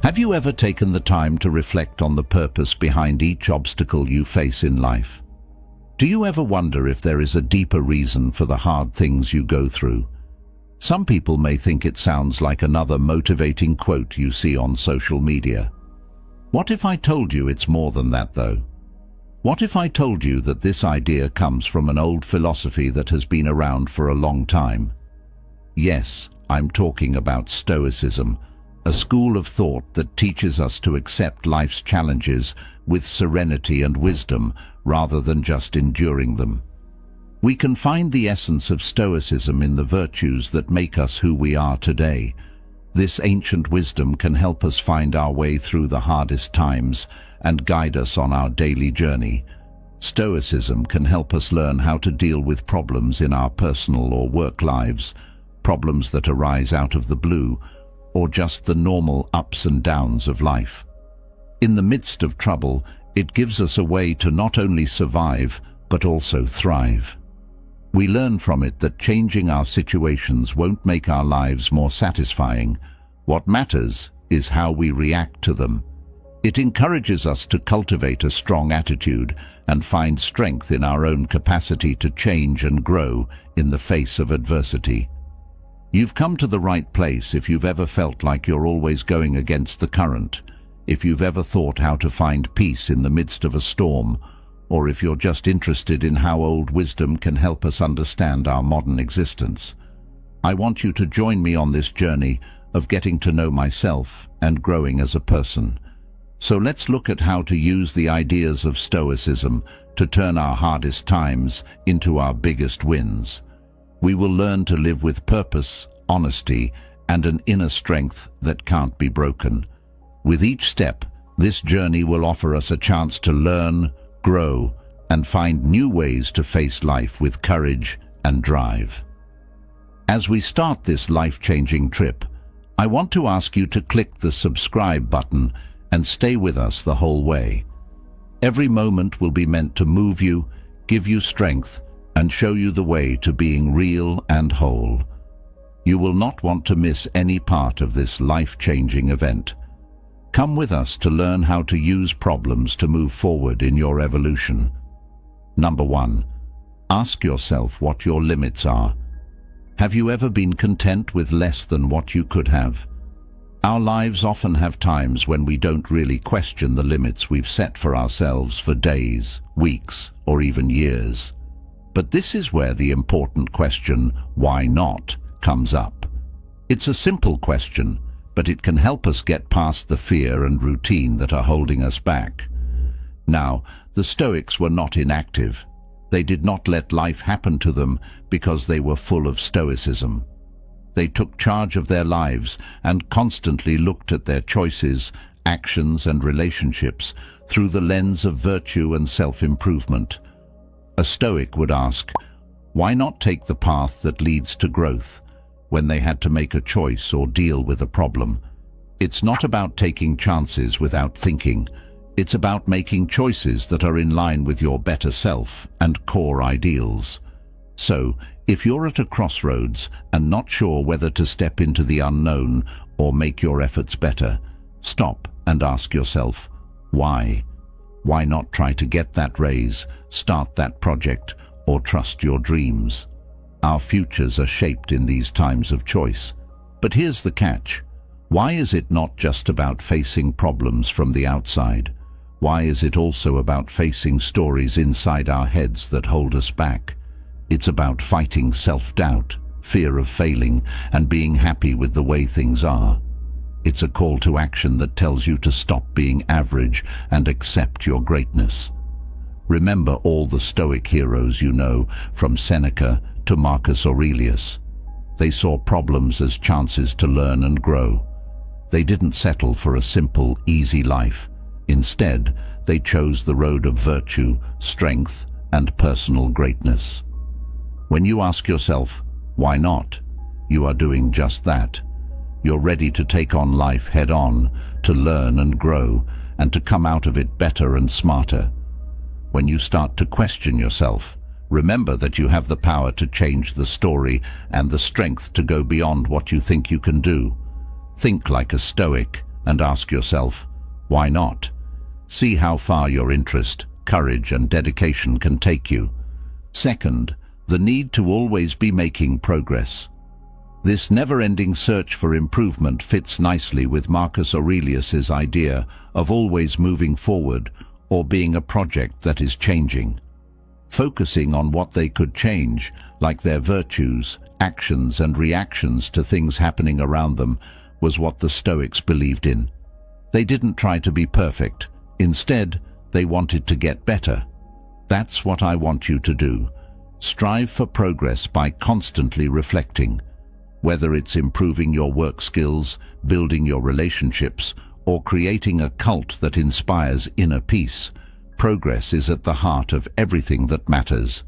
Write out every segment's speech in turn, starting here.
Have you ever taken the time to reflect on the purpose behind each obstacle you face in life? Do you ever wonder if there is a deeper reason for the hard things you go through? Some people may think it sounds like another motivating quote you see on social media. What if I told you it's more than that, though? What if I told you that this idea comes from an old philosophy that has been around for a long time? Yes, I'm talking about Stoicism, a school of thought that teaches us to accept life's challenges with serenity and wisdom rather than just enduring them. We can find the essence of Stoicism in the virtues that make us who we are today. This ancient wisdom can help us find our way through the hardest times and guide us on our daily journey. Stoicism can help us learn how to deal with problems in our personal or work lives, problems that arise out of the blue, or just the normal ups and downs of life. In the midst of trouble, it gives us a way to not only survive, but also thrive. We learn from it that changing our situations won't make our lives more satisfying. What matters is how we react to them. It encourages us to cultivate a strong attitude and find strength in our own capacity to change and grow in the face of adversity. You've come to the right place if you've ever felt like you're always going against the current, if you've ever thought how to find peace in the midst of a storm, or if you're just interested in how old wisdom can help us understand our modern existence. I want you to join me on this journey of getting to know myself and growing as a person. So let's look at how to use the ideas of Stoicism to turn our hardest times into our biggest wins. We will learn to live with purpose, honesty, and an inner strength that can't be broken. With each step, this journey will offer us a chance to learn, grow, and find new ways to face life with courage and drive. As we start this life-changing trip, I want to ask you to click the subscribe button and stay with us the whole way. Every moment will be meant to move you, give you strength, and show you the way to being real and whole. You will not want to miss any part of this life-changing event. Come with us to learn how to use problems to move forward in your evolution. Number 1. Ask yourself what your limits are. Have you ever been content with less than what you could have? Our lives often have times when we don't really question the limits we've set for ourselves for days, weeks, or even years. But this is where the important question, why not, comes up. It's a simple question, but it can help us get past the fear and routine that are holding us back. Now, the Stoics were not inactive. They did not let life happen to them because they were full of stoicism. They took charge of their lives and constantly looked at their choices, actions, and relationships through the lens of virtue and self-improvement. A Stoic would ask, why not take the path that leads to growth when they had to make a choice or deal with a problem? It's not about taking chances without thinking. It's about making choices that are in line with your better self and core ideals. So, if you're at a crossroads and not sure whether to step into the unknown or make your efforts better, stop and ask yourself, why? Why not try to get that raise, start that project, or trust your dreams? Our futures are shaped in these times of choice. But here's the catch. Why is it not just about facing problems from the outside? Why is it also about facing stories inside our heads that hold us back? It's about fighting self-doubt, fear of failing, and being happy with the way things are. It's a call to action that tells you to stop being average and accept your greatness. Remember all the Stoic heroes you know, from Seneca to Marcus Aurelius. They saw problems as chances to learn and grow. They didn't settle for a simple, easy life. Instead, they chose the road of virtue, strength, and personal greatness. When you ask yourself, why not? You are doing just that. You're ready to take on life head-on, to learn and grow, and to come out of it better and smarter. When you start to question yourself, remember that you have the power to change the story and the strength to go beyond what you think you can do. Think like a Stoic and ask yourself, why not? See how far your interest, courage, and dedication can take you. Second, the need to always be making progress. This never-ending search for improvement fits nicely with Marcus Aurelius's idea of always moving forward or being a project that is changing. Focusing on what they could change, like their virtues, actions, and reactions to things happening around them, was what the Stoics believed in. They didn't try to be perfect. Instead, they wanted to get better. That's what I want you to do. Strive for progress by constantly reflecting. Whether it's improving your work skills, building your relationships, or creating a cult that inspires inner peace, progress is at the heart of everything that matters.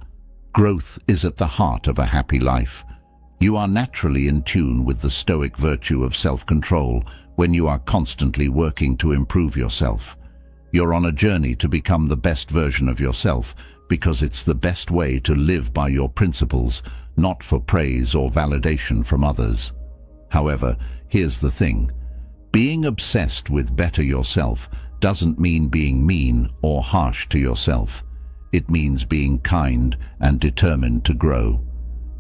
Growth is at the heart of a happy life. You are naturally in tune with the Stoic virtue of self-control when you are constantly working to improve yourself. You're on a journey to become the best version of yourself because it's the best way to live by your principles, not for praise or validation from others. However, here's the thing. Being obsessed with better yourself doesn't mean being mean or harsh to yourself. It means being kind and determined to grow.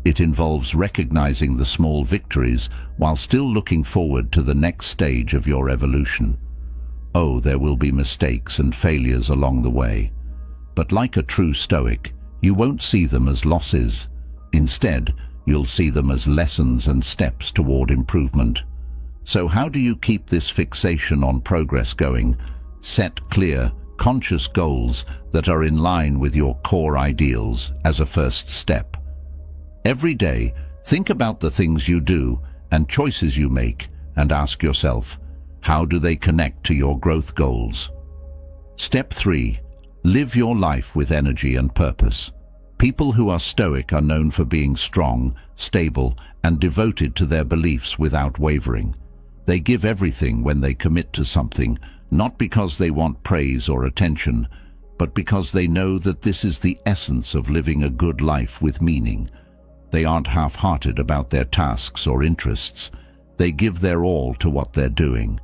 It involves recognizing the small victories while still looking forward to the next stage of your evolution. Oh, there will be mistakes and failures along the way. But like a true Stoic, you won't see them as losses. Instead, you'll see them as lessons and steps toward improvement. So how do you keep this fixation on progress going? Set clear, conscious goals that are in line with your core ideals as a first step. Every day, think about the things you do and choices you make and ask yourself, how do they connect to your growth goals? Step 3. Live your life with energy and purpose. People who are Stoic are known for being strong, stable, and devoted to their beliefs without wavering. They give everything when they commit to something, not because they want praise or attention, but because they know that this is the essence of living a good life with meaning. They aren't half-hearted about their tasks or interests. They give their all to what they're doing.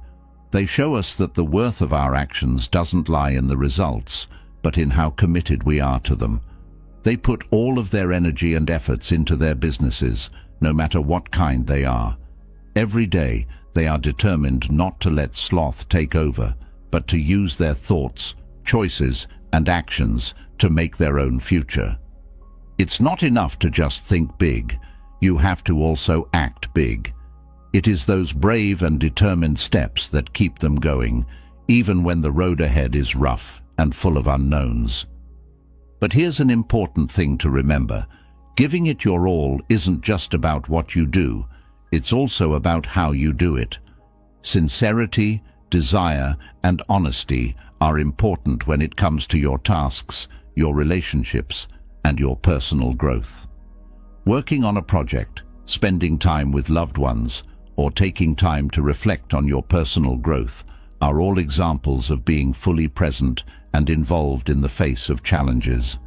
They show us that the worth of our actions doesn't lie in the results, but in how committed we are to them. They put all of their energy and efforts into their businesses, no matter what kind they are. Every day, they are determined not to let sloth take over, but to use their thoughts, choices, and actions to make their own future. It's not enough to just think big. You have to also act big. It is those brave and determined steps that keep them going, even when the road ahead is rough and full of unknowns. But here's an important thing to remember. Giving it your all isn't just about what you do. It's also about how you do it. Sincerity, desire, and honesty are important when it comes to your tasks, your relationships, and your personal growth. Working on a project, spending time with loved ones, or taking time to reflect on your personal growth are all examples of being fully present and involved in the face of challenges.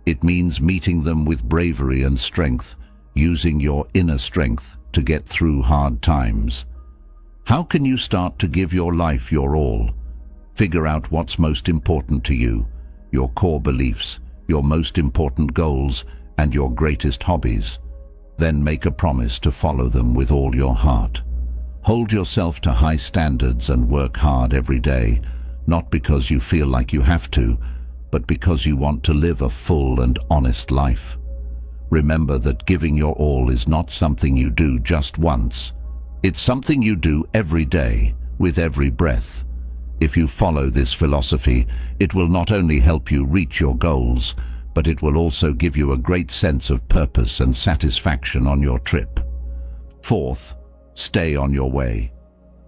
It means meeting them with bravery and strength, using your inner strength to get through hard times. How can you start to give your life your all? Figure out what's most important to you, your core beliefs, your most important goals, and your greatest hobbies. Then make a promise to follow them with all your heart. Hold yourself to high standards and work hard every day, not because you feel like you have to, but because you want to live a full and honest life. Remember that giving your all is not something you do just once. It's something you do every day, with every breath. If you follow this philosophy, it will not only help you reach your goals, but it will also give you a great sense of purpose and satisfaction on your trip. Fourth, stay on your way.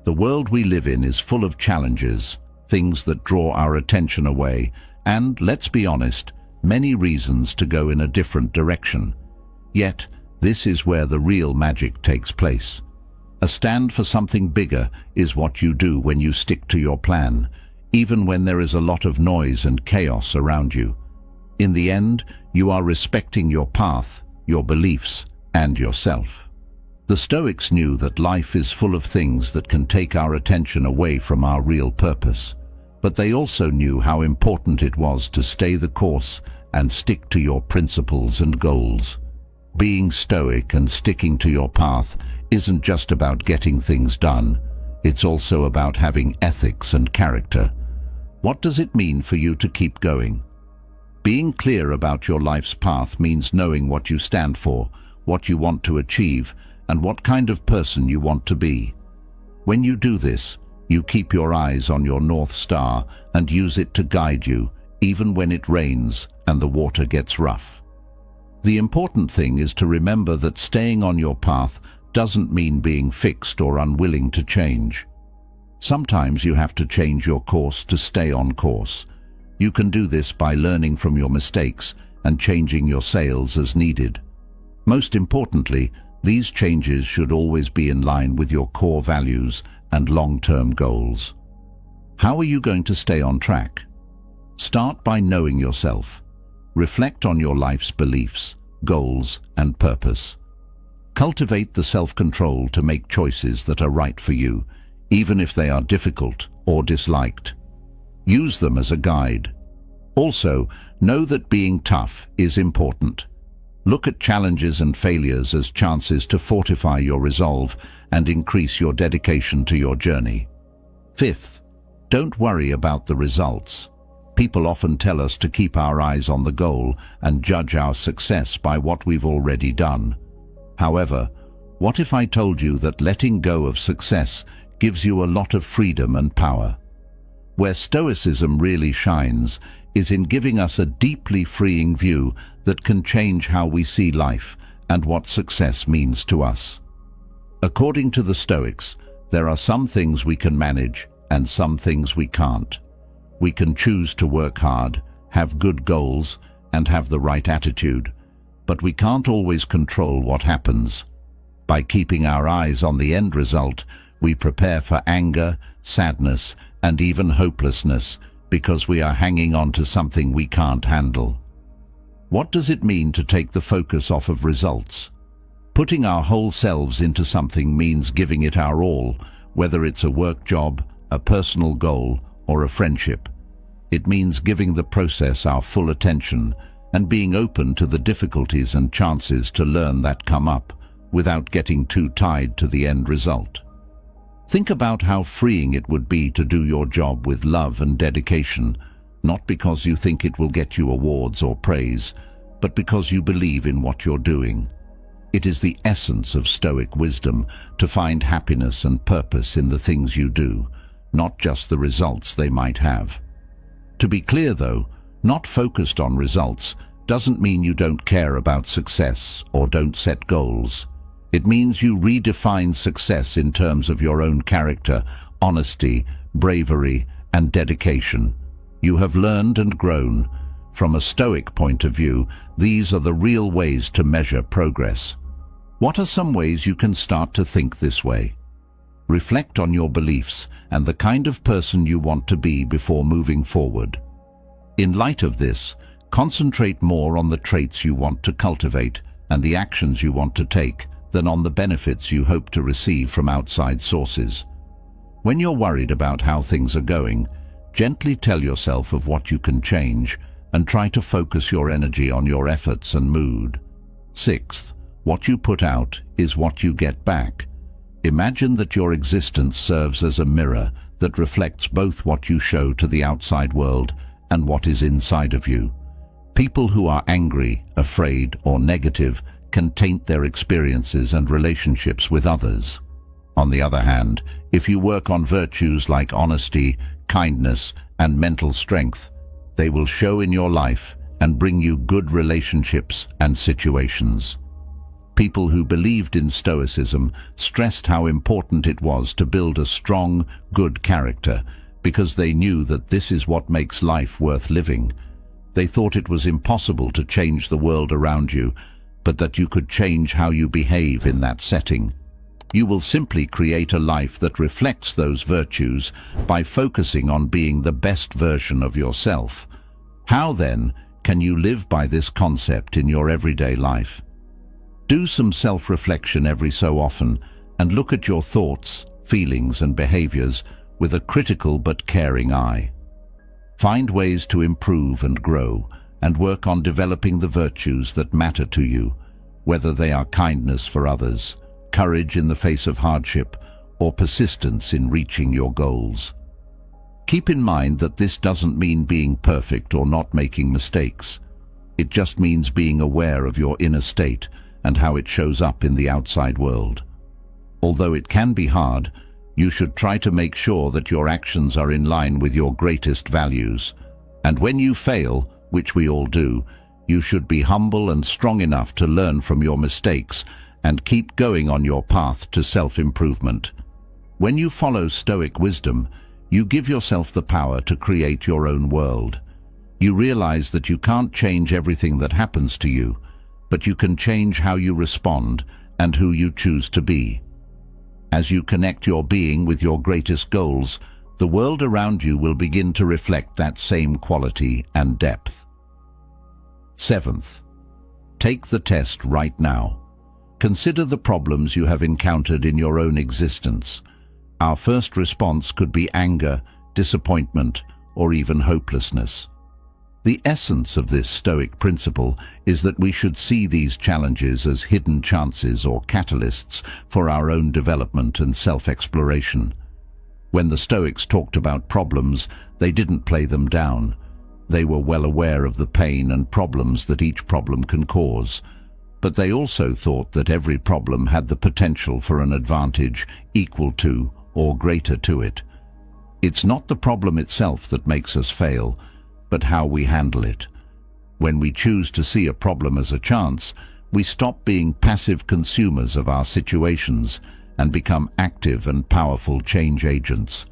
The world we live in is full of challenges, things that draw our attention away, and, let's be honest, many reasons to go in a different direction. Yet, this is where the real magic takes place. A stand for something bigger is what you do when you stick to your plan, even when there is a lot of noise and chaos around you. In the end, you are respecting your path, your beliefs, and yourself. The Stoics knew that life is full of things that can take our attention away from our real purpose, but they also knew how important it was to stay the course and stick to your principles and goals. Being stoic and sticking to your path isn't just about getting things done, it's also about having ethics and character. What does it mean for you to keep going? Being clear about your life's path means knowing what you stand for, what you want to achieve, and what kind of person you want to be. When you do this, you keep your eyes on your North Star and use it to guide you, even when it rains and the water gets rough. The important thing is to remember that staying on your path doesn't mean being fixed or unwilling to change. Sometimes you have to change your course to stay on course. You can do this by learning from your mistakes and changing your sails as needed. Most importantly, these changes should always be in line with your core values and long-term goals. How are you going to stay on track? Start by knowing yourself. Reflect on your life's beliefs, goals, and purpose. Cultivate the self-control to make choices that are right for you, even if they are difficult or disliked. Use them as a guide. Also, know that being tough is important. Look at challenges and failures as chances to fortify your resolve and increase your dedication to your journey. Fifth, don't worry about the results. People often tell us to keep our eyes on the goal and judge our success by what we've already done. However, what if I told you that letting go of success gives you a lot of freedom and power? Where Stoicism really shines is in giving us a deeply freeing view that can change how we see life and what success means to us. According to the Stoics, there are some things we can manage and some things we can't. We can choose to work hard, have good goals, and have the right attitude, but we can't always control what happens. By keeping our eyes on the end result, we prepare for anger, sadness, and even hopelessness because we are hanging on to something we can't handle. What does it mean to take the focus off of results? Putting our whole selves into something means giving it our all, whether it's a work job, a personal goal, or a friendship. It means giving the process our full attention and being open to the difficulties and chances to learn that come up without getting too tied to the end result. Think about how freeing it would be to do your job with love and dedication, not because you think it will get you awards or praise, but because you believe in what you're doing. It is the essence of Stoic wisdom to find happiness and purpose in the things you do, not just the results they might have. To be clear though, not focused on results doesn't mean you don't care about success or don't set goals. It means you redefine success in terms of your own character, honesty, bravery, and dedication. You have learned and grown. From a Stoic point of view, these are the real ways to measure progress. What are some ways you can start to think this way? Reflect on your beliefs and the kind of person you want to be before moving forward. In light of this, concentrate more on the traits you want to cultivate and the actions you want to take than on the benefits you hope to receive from outside sources. When you're worried about how things are going, gently tell yourself of what you can change and try to focus your energy on your efforts and mood. Sixth, what you put out is what you get back. Imagine that your existence serves as a mirror that reflects both what you show to the outside world and what is inside of you. People who are angry, afraid, or negative can taint their experiences and relationships with others. On the other hand, if you work on virtues like honesty, kindness, and mental strength, they will show in your life and bring you good relationships and situations. People who believed in Stoicism stressed how important it was to build a strong, good character because they knew that this is what makes life worth living. They thought it was impossible to change the world around you, but that you could change how you behave in that setting. You will simply create a life that reflects those virtues by focusing on being the best version of yourself. How then can you live by this concept in your everyday life? Do some self-reflection every so often and look at your thoughts, feelings and behaviors with a critical but caring eye. Find ways to improve and grow and work on developing the virtues that matter to you, whether they are kindness for others, courage in the face of hardship, or persistence in reaching your goals. Keep in mind that this doesn't mean being perfect or not making mistakes. It just means being aware of your inner state and how it shows up in the outside world. Although it can be hard, you should try to make sure that your actions are in line with your greatest values. And when you fail, which we all do, you should be humble and strong enough to learn from your mistakes and keep going on your path to self-improvement. When you follow Stoic wisdom, you give yourself the power to create your own world. You realize that you can't change everything that happens to you, but you can change how you respond and who you choose to be. As you connect your being with your greatest goals, the world around you will begin to reflect that same quality and depth. 7th, take the test right now. Consider the problems you have encountered in your own existence. Our first response could be anger, disappointment, or even hopelessness. The essence of this Stoic principle is that we should see these challenges as hidden chances or catalysts for our own development and self-exploration. When the Stoics talked about problems, they didn't play them down. They were well aware of the pain and problems that each problem can cause, but they also thought that every problem had the potential for an advantage equal to or greater to it. It's not the problem itself that makes us fail, but how we handle it. When we choose to see a problem as a chance, we stop being passive consumers of our situations and become active and powerful change agents.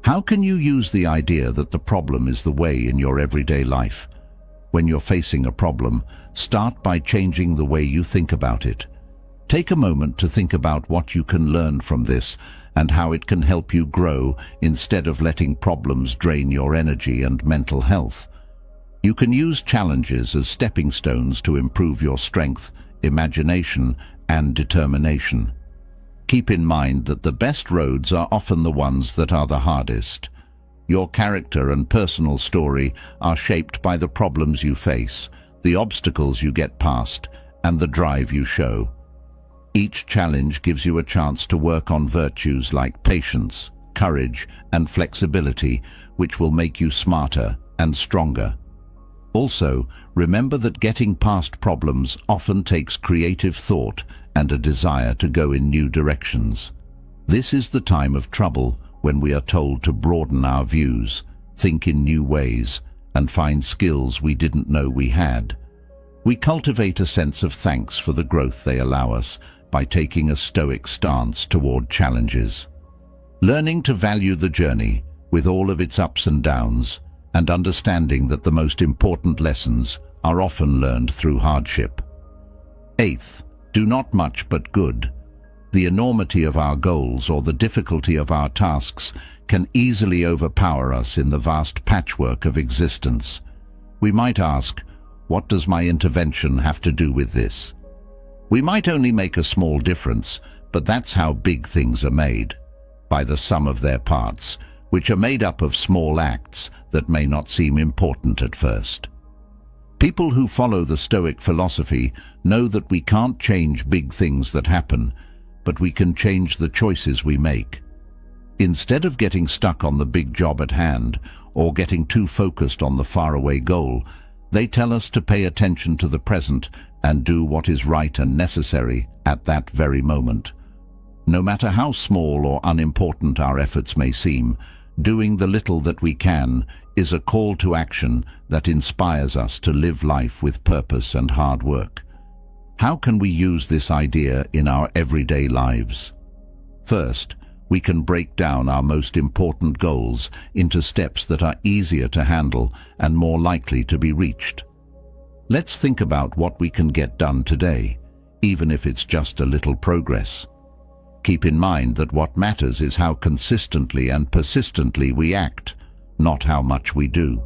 How can you use the idea that the problem is the way in your everyday life? When you're facing a problem, start by changing the way you think about it. Take a moment to think about what you can learn from this and how it can help you grow instead of letting problems drain your energy and mental health. You can use challenges as stepping stones to improve your strength, imagination, and determination. Keep in mind that the best roads are often the ones that are the hardest. Your character and personal story are shaped by the problems you face, the obstacles you get past, and the drive you show. Each challenge gives you a chance to work on virtues like patience, courage, and flexibility, which will make you smarter and stronger. Also, remember that getting past problems often takes creative thought and a desire to go in new directions. This is the time of trouble when we are told to broaden our views, think in new ways, and find skills we didn't know we had. We cultivate a sense of thanks for the growth they allow us by taking a Stoic stance toward challenges. Learning to value the journey, with all of its ups and downs, and understanding that the most important lessons are often learned through hardship. 8th, do not much but good. The enormity of our goals or the difficulty of our tasks can easily overpower us in the vast patchwork of existence. We might ask, what does my intervention have to do with this? We might only make a small difference, but that's how big things are made, by the sum of their parts, which are made up of small acts that may not seem important at first. People who follow the Stoic philosophy know that we can't change big things that happen, but we can change the choices we make. Instead of getting stuck on the big job at hand or getting too focused on the faraway goal, they tell us to pay attention to the present and do what is right and necessary at that very moment. No matter how small or unimportant our efforts may seem, doing the little that we can is a call to action that inspires us to live life with purpose and hard work. How can we use this idea in our everyday lives? First, we can break down our most important goals into steps that are easier to handle and more likely to be reached. Let's think about what we can get done today, even if it's just a little progress. Keep in mind that what matters is how consistently and persistently we act, not how much we do.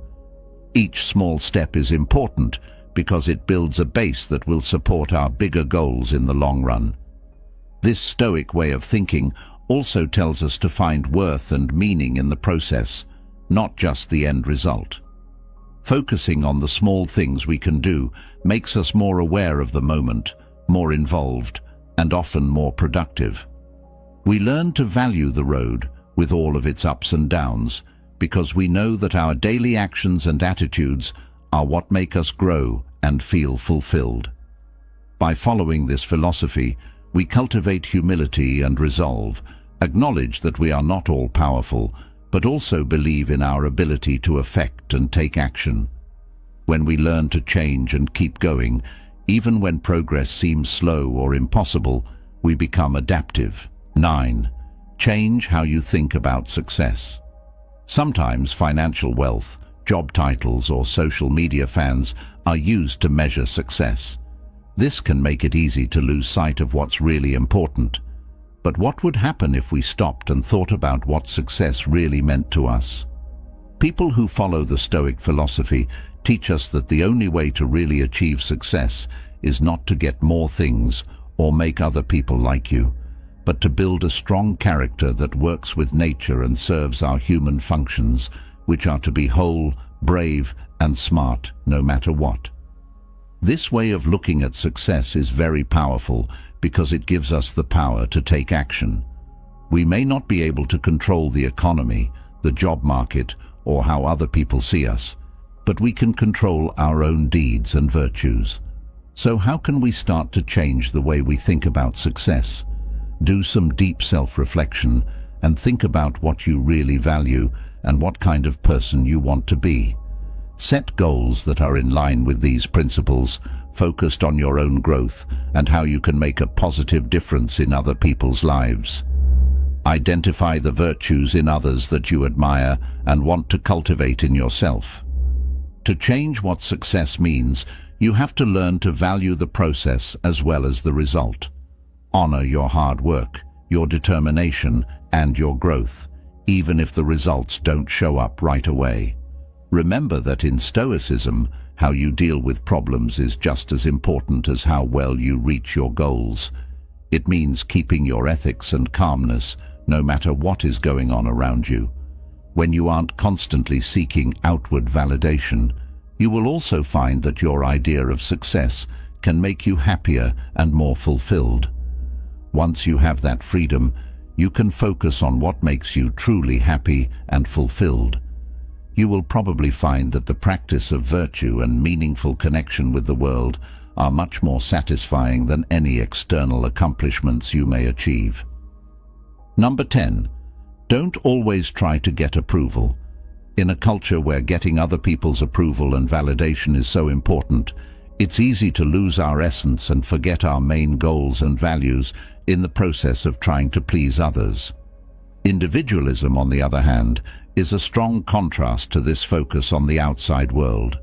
Each small step is important because it builds a base that will support our bigger goals in the long run. This Stoic way of thinking also tells us to find worth and meaning in the process, not just the end result. Focusing on the small things we can do makes us more aware of the moment, more involved, and often more productive. We learn to value the road, with all of its ups and downs, because we know that our daily actions and attitudes are what make us grow and feel fulfilled. By following this philosophy, we cultivate humility and resolve, acknowledge that we are not all-powerful, but also believe in our ability to affect and take action. When we learn to change and keep going, even when progress seems slow or impossible, we become adaptive. 9. Change how you think about success. Sometimes financial wealth, job titles, or social media fans are used to measure success. This can make it easy to lose sight of what's really important. But what would happen if we stopped and thought about what success really meant to us? People who follow the Stoic philosophy teach us that the only way to really achieve success is not to get more things or make other people like you, but to build a strong character that works with nature and serves our human functions, which are to be whole, brave, and smart no matter what. This way of looking at success is very powerful because it gives us the power to take action. We may not be able to control the economy, the job market, or how other people see us, but we can control our own deeds and virtues. So how can we start to change the way we think about success? Do some deep self-reflection and think about what you really value and what kind of person you want to be. Set goals that are in line with these principles, focused on your own growth and how you can make a positive difference in other people's lives. Identify the virtues in others that you admire and want to cultivate in yourself. To change what success means, you have to learn to value the process as well as the result. Honor your hard work, your determination, and your growth, even if the results don't show up right away. Remember that in Stoicism, how you deal with problems is just as important as how well you reach your goals. It means keeping your ethics and calmness no matter what is going on around you. When you aren't constantly seeking outward validation, you will also find that your idea of success can make you happier and more fulfilled. Once you have that freedom, you can focus on what makes you truly happy and fulfilled. You will probably find that the practice of virtue and meaningful connection with the world are much more satisfying than any external accomplishments you may achieve. Number 10. Don't always try to get approval. In a culture where getting other people's approval and validation is so important, it's easy to lose our essence and forget our main goals and values in the process of trying to please others. Individualism, on the other hand, is a strong contrast to this focus on the outside world.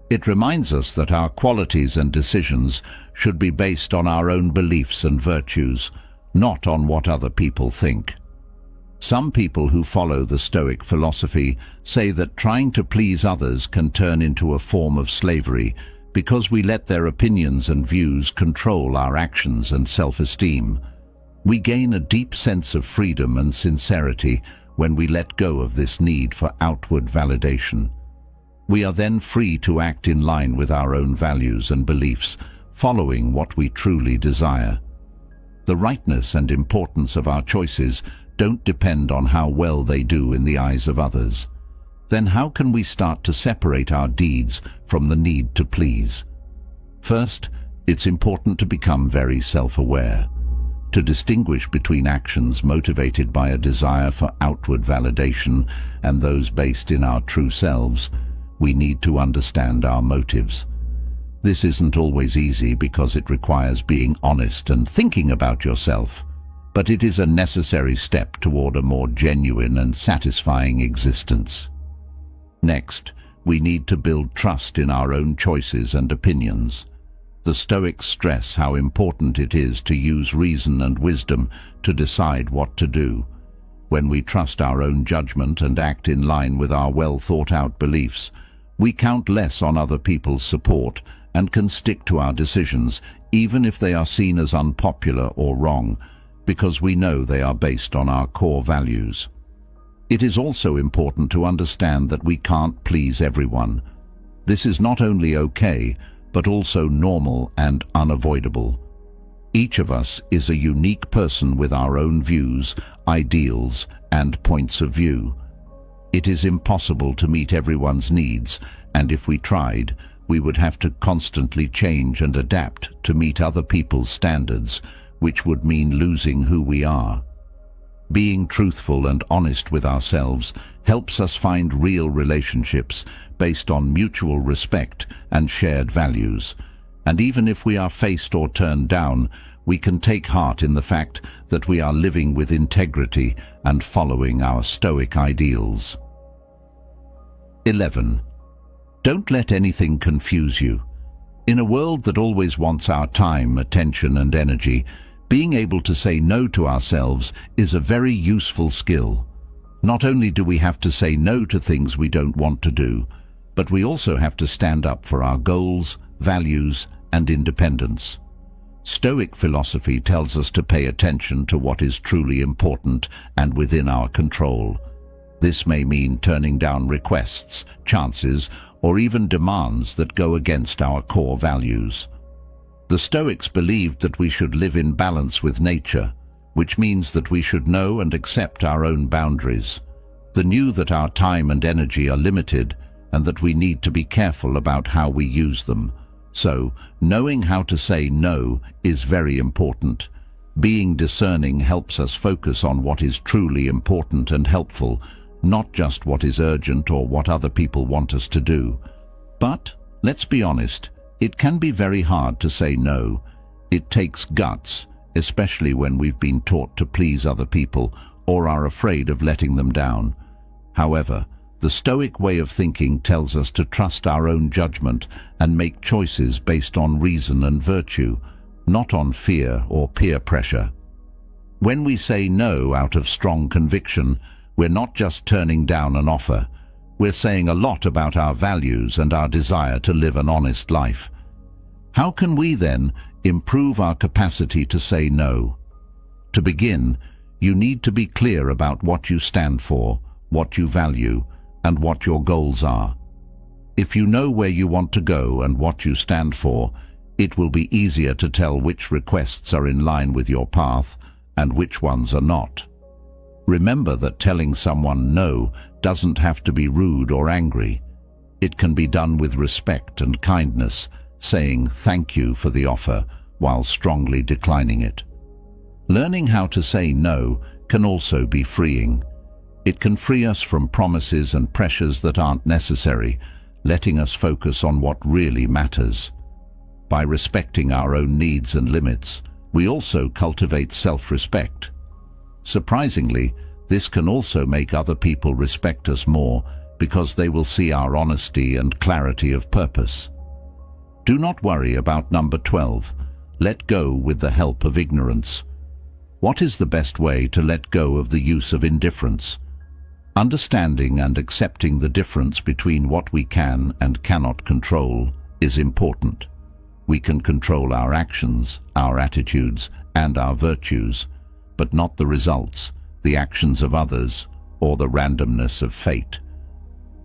It reminds us that our qualities and decisions should be based on our own beliefs and virtues, not on what other people think. Some people who follow the Stoic philosophy say that trying to please others can turn into a form of slavery because we let their opinions and views control our actions and self-esteem. We gain a deep sense of freedom and sincerity when we let go of this need for outward validation. We are then free to act in line with our own values and beliefs, following what we truly desire. The rightness and importance of our choices don't depend on how well they do in the eyes of others. Then how can we start to separate our deeds from the need to please? First, it's important to become very self-aware. To distinguish between actions motivated by a desire for outward validation and those based in our true selves, we need to understand our motives. This isn't always easy because it requires being honest and thinking about yourself, but it is a necessary step toward a more genuine and satisfying existence. Next, we need to build trust in our own choices and opinions. The Stoics stress how important it is to use reason and wisdom to decide what to do. When we trust our own judgment and act in line with our well-thought-out beliefs, We count less on other people's support and can stick to our decisions, even if they are seen as unpopular or wrong, because we know they are based on our core values. It is also important to understand that we can't please everyone. This is not only okay, but also normal and unavoidable. Each of us is a unique person with our own views, ideals, and points of view. It is impossible to meet everyone's needs, and if we tried, we would have to constantly change and adapt to meet other people's standards, which would mean losing who we are. Being truthful and honest with ourselves helps us find real relationships based on mutual respect and shared values. And even if we are faced or turned down, we can take heart in the fact that we are living with integrity and following our Stoic ideals. 11. Don't let anything confuse you. In a world that always wants our time, attention, and energy, being able to say no to ourselves is a very useful skill. Not only do we have to say no to things we don't want to do, but we also have to stand up for our goals, values, and independence. Stoic philosophy tells us to pay attention to what is truly important and within our control. This may mean turning down requests, chances, or even demands that go against our core values. The Stoics believed that we should live in balance with nature, which means that we should know and accept our own boundaries. They knew that our time and energy are limited and that we need to be careful about how we use them. So, knowing how to say no is very important. Being discerning helps us focus on what is truly important and helpful, not just what is urgent or what other people want us to do. But, let's be honest, it can be very hard to say no. It takes guts, especially when we've been taught to please other people or are afraid of letting them down. However, the Stoic way of thinking tells us to trust our own judgment and make choices based on reason and virtue, not on fear or peer pressure. When we say no out of strong conviction, we're not just turning down an offer. We're saying a lot about our values and our desire to live an honest life. How can we then improve our capacity to say no? To begin, you need to be clear about what you stand for, what you value, and what your goals are. If you know where you want to go and what you stand for, it will be easier to tell which requests are in line with your path and which ones are not. Remember that telling someone no doesn't have to be rude or angry. It can be done with respect and kindness, saying thank you for the offer while strongly declining it. Learning how to say no can also be freeing. It can free us from promises and pressures that aren't necessary, letting us focus on what really matters. By respecting our own needs and limits, we also cultivate self-respect. Surprisingly, this can also make other people respect us more because they will see our honesty and clarity of purpose. Do not worry about number 12. Let go with the help of ignorance. What is the best way to let go of the use of indifference? Understanding and accepting the difference between what we can and cannot control is important. We can control our actions, our attitudes, and our virtues, but not the results, the actions of others, or the randomness of fate.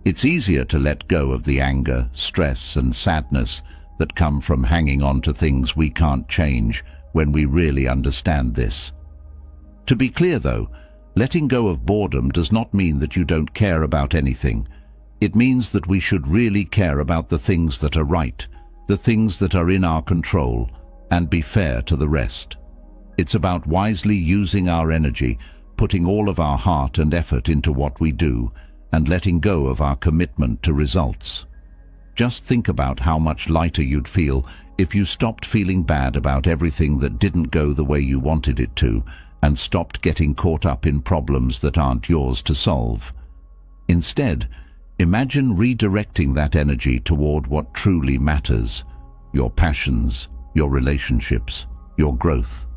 It's easier to let go of the anger, stress, and sadness that come from hanging on to things we can't change when we really understand this. To be clear though, letting go of boredom does not mean that you don't care about anything. It means that we should really care about the things that are right, the things that are in our control, and be fair to the rest. It's about wisely using our energy, putting all of our heart and effort into what we do, and letting go of our commitment to results. Just think about how much lighter you'd feel if you stopped feeling bad about everything that didn't go the way you wanted it to, and stopped getting caught up in problems that aren't yours to solve. Instead, imagine redirecting that energy toward what truly matters: your passions, your relationships, your growth.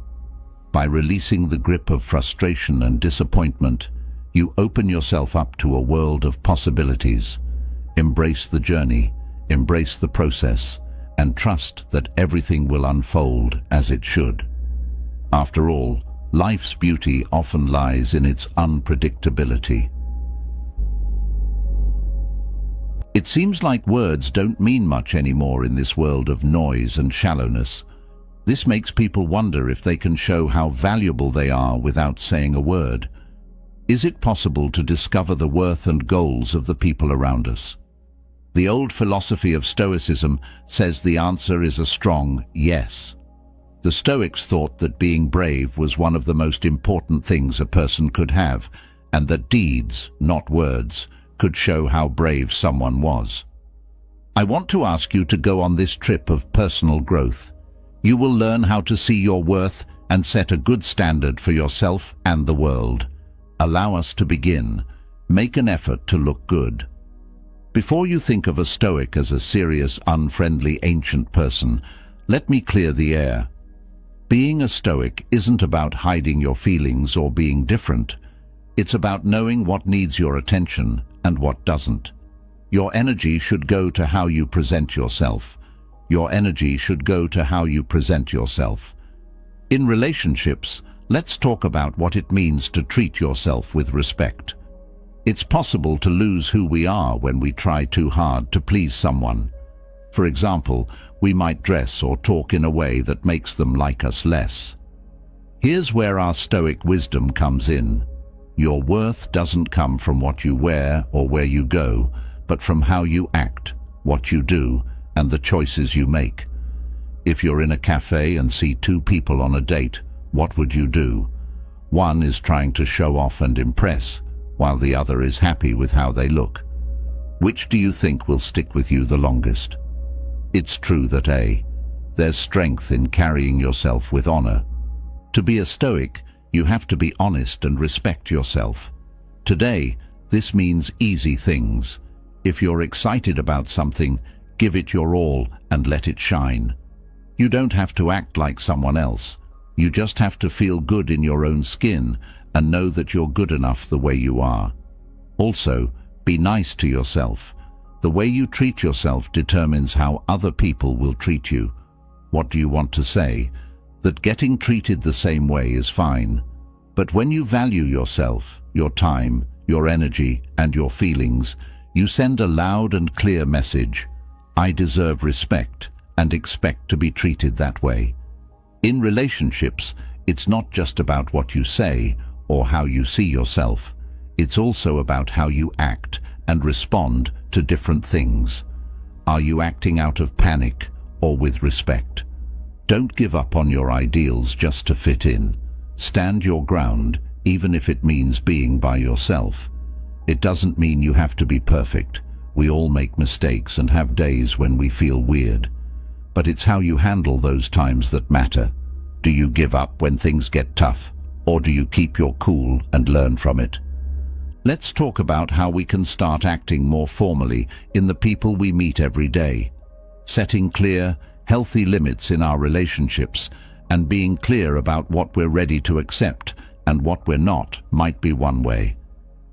By releasing the grip of frustration and disappointment, you open yourself up to a world of possibilities. Embrace the journey, embrace the process, and trust that everything will unfold as it should. After all, life's beauty often lies in its unpredictability. It seems like words don't mean much anymore in this world of noise and shallowness. This makes people wonder if they can show how valuable they are without saying a word. Is it possible to discover the worth and goals of the people around us? The old philosophy of Stoicism says the answer is a strong yes. The Stoics thought that being brave was one of the most important things a person could have, and that deeds, not words, could show how brave someone was. I want to ask you to go on this trip of personal growth. You will learn how to see your worth and set a good standard for yourself and the world. Allow us to begin. Make an effort to look good. Before you think of a Stoic as a serious, unfriendly, ancient person, let me clear the air. Being a Stoic isn't about hiding your feelings or being different. It's about knowing what needs your attention and what doesn't. Your energy should go to how you present yourself. Your energy should go to how you present yourself. In relationships, let's talk about what it means to treat yourself with respect. It's possible to lose who we are when we try too hard to please someone. For example, we might dress or talk in a way that makes them like us less. Here's where our Stoic wisdom comes in. Your worth doesn't come from what you wear or where you go, but from how you act, what you do, and the choices you make. If you're in a cafe and see two people on a date, what would you do? One is trying to show off and impress, while the other is happy with how they look. Which do you think will stick with you the longest? It's true that there's strength in carrying yourself with honor. To be a Stoic, you have to be honest and respect yourself. Today, this means easy things. If you're excited about something, give it your all and let it shine. You don't have to act like someone else. You just have to feel good in your own skin and know that you're good enough the way you are. Also, be nice to yourself. The way you treat yourself determines how other people will treat you. What do you want to say? That getting treated the same way is fine. But when you value yourself, your time, your energy, and your feelings, you send a loud and clear message. I deserve respect and expect to be treated that way. In relationships, it's not just about what you say or how you see yourself. It's also about how you act and respond to different things. Are you acting out of panic or with respect? Don't give up on your ideals just to fit in. Stand your ground, even if it means being by yourself. It doesn't mean you have to be perfect. We all make mistakes and have days when we feel weird. But it's how you handle those times that matter. Do you give up when things get tough, or do you keep your cool and learn from it? Let's talk about how we can start acting more formally in the people we meet every day. Setting clear, healthy limits in our relationships and being clear about what we're ready to accept and what we're not might be one way.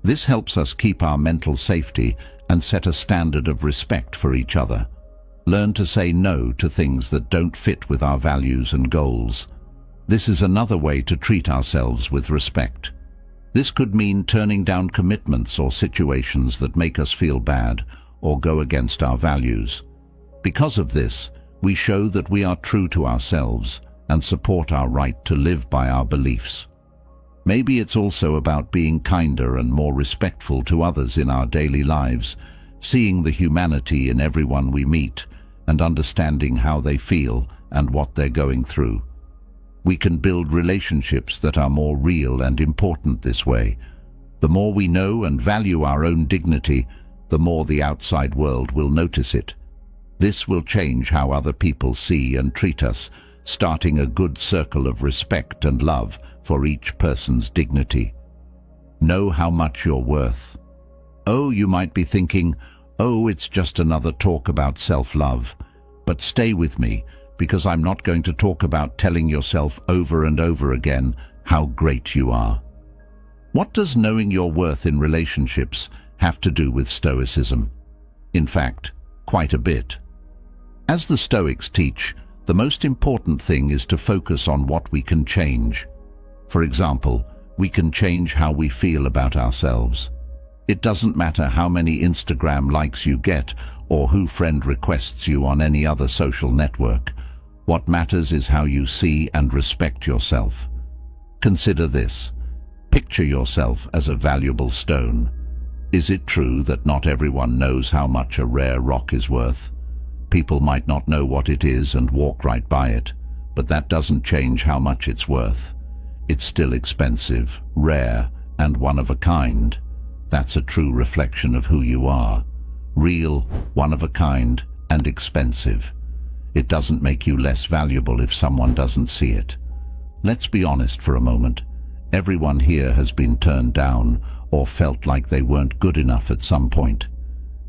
This helps us keep our mental safety and set a standard of respect for each other. Learn to say no to things that don't fit with our values and goals. This is another way to treat ourselves with respect. This could mean turning down commitments or situations that make us feel bad or go against our values. Because of this, we show that we are true to ourselves and support our right to live by our beliefs. Maybe it's also about being kinder and more respectful to others in our daily lives, seeing the humanity in everyone we meet and understanding how they feel and what they're going through. We can build relationships that are more real and important this way. The more we know and value our own dignity, the more the outside world will notice it. This will change how other people see and treat us, starting a good circle of respect and love for each person's dignity. Know how much you're worth. Oh, you might be thinking, oh, it's just another talk about self-love. But stay with me, because I'm not going to talk about telling yourself over and over again how great you are. What does knowing your worth in relationships have to do with Stoicism? In fact, quite a bit. As the Stoics teach, the most important thing is to focus on what we can change. For example, we can change how we feel about ourselves. It doesn't matter how many Instagram likes you get or who friend requests you on any other social network. What matters is how you see and respect yourself. Consider this. Picture yourself as a valuable stone. Is it true that not everyone knows how much a rare rock is worth? People might not know what it is and walk right by it, but that doesn't change how much it's worth. It's still expensive, rare, and one of a kind. That's a true reflection of who you are. Real, one of a kind, and expensive. It doesn't make you less valuable if someone doesn't see it. Let's be honest for a moment. Everyone here has been turned down or felt like they weren't good enough at some point.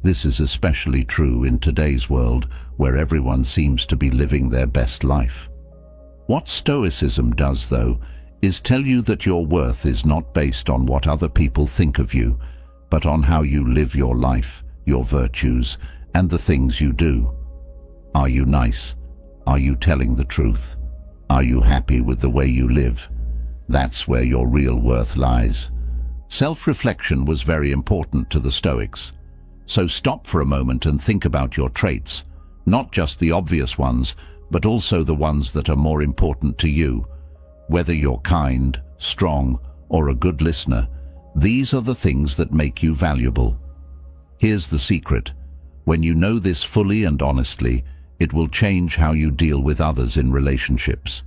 This is especially true in today's world where everyone seems to be living their best life. What Stoicism does, though, is tell you that your worth is not based on what other people think of you, but on how you live your life, your virtues, and the things you do. Are you nice? Are you telling the truth? Are you happy with the way you live? That's where your real worth lies. Self-reflection was very important to the Stoics. So stop for a moment and think about your traits, not just the obvious ones, but also the ones that are more important to you. Whether you're kind, strong, or a good listener, these are the things that make you valuable. Here's the secret. When you know this fully and honestly, it will change how you deal with others in relationships.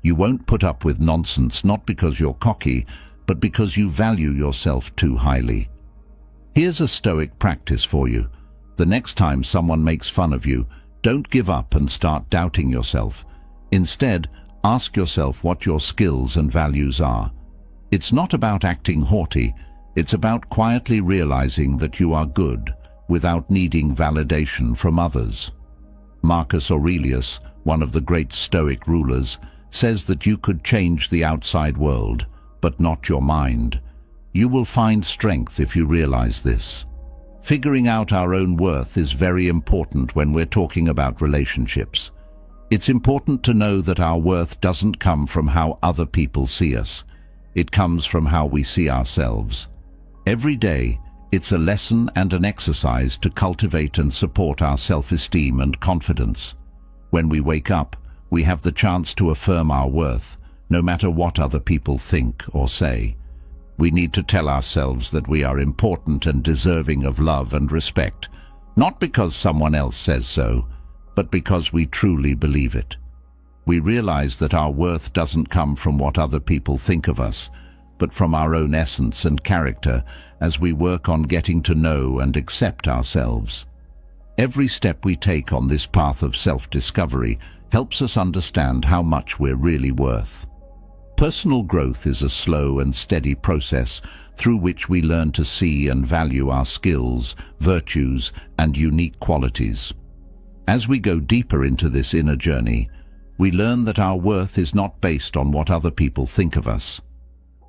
You won't put up with nonsense not because you're cocky, but because you value yourself too highly. Here's a Stoic practice for you. The next time someone makes fun of you, don't give up and start doubting yourself. Instead, ask yourself what your skills and values are. It's not about acting haughty, it's about quietly realizing that you are good without needing validation from others. Marcus Aurelius, one of the great Stoic rulers, says that you could change the outside world, but not your mind. You will find strength if you realize this. Figuring out our own worth is very important when we're talking about relationships. It's important to know that our worth doesn't come from how other people see us. It comes from how we see ourselves. Every day, it's a lesson and an exercise to cultivate and support our self-esteem and confidence. When we wake up, we have the chance to affirm our worth, no matter what other people think or say. We need to tell ourselves that we are important and deserving of love and respect, not because someone else says so, but because we truly believe it. We realize that our worth doesn't come from what other people think of us, but from our own essence and character as we work on getting to know and accept ourselves. Every step we take on this path of self-discovery helps us understand how much we're really worth. Personal growth is a slow and steady process through which we learn to see and value our skills, virtues, and unique qualities. As we go deeper into this inner journey, we learn that our worth is not based on what other people think of us.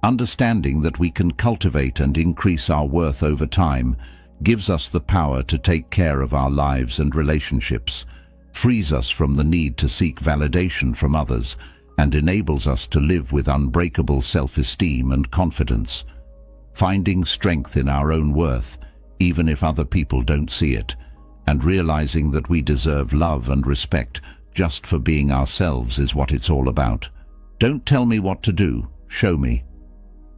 Understanding that we can cultivate and increase our worth over time gives us the power to take care of our lives and relationships, frees us from the need to seek validation from others, and enables us to live with unbreakable self-esteem and confidence. Finding strength in our own worth, even if other people don't see it, and realizing that we deserve love and respect just for being ourselves is what it's all about. Don't tell me what to do, show me.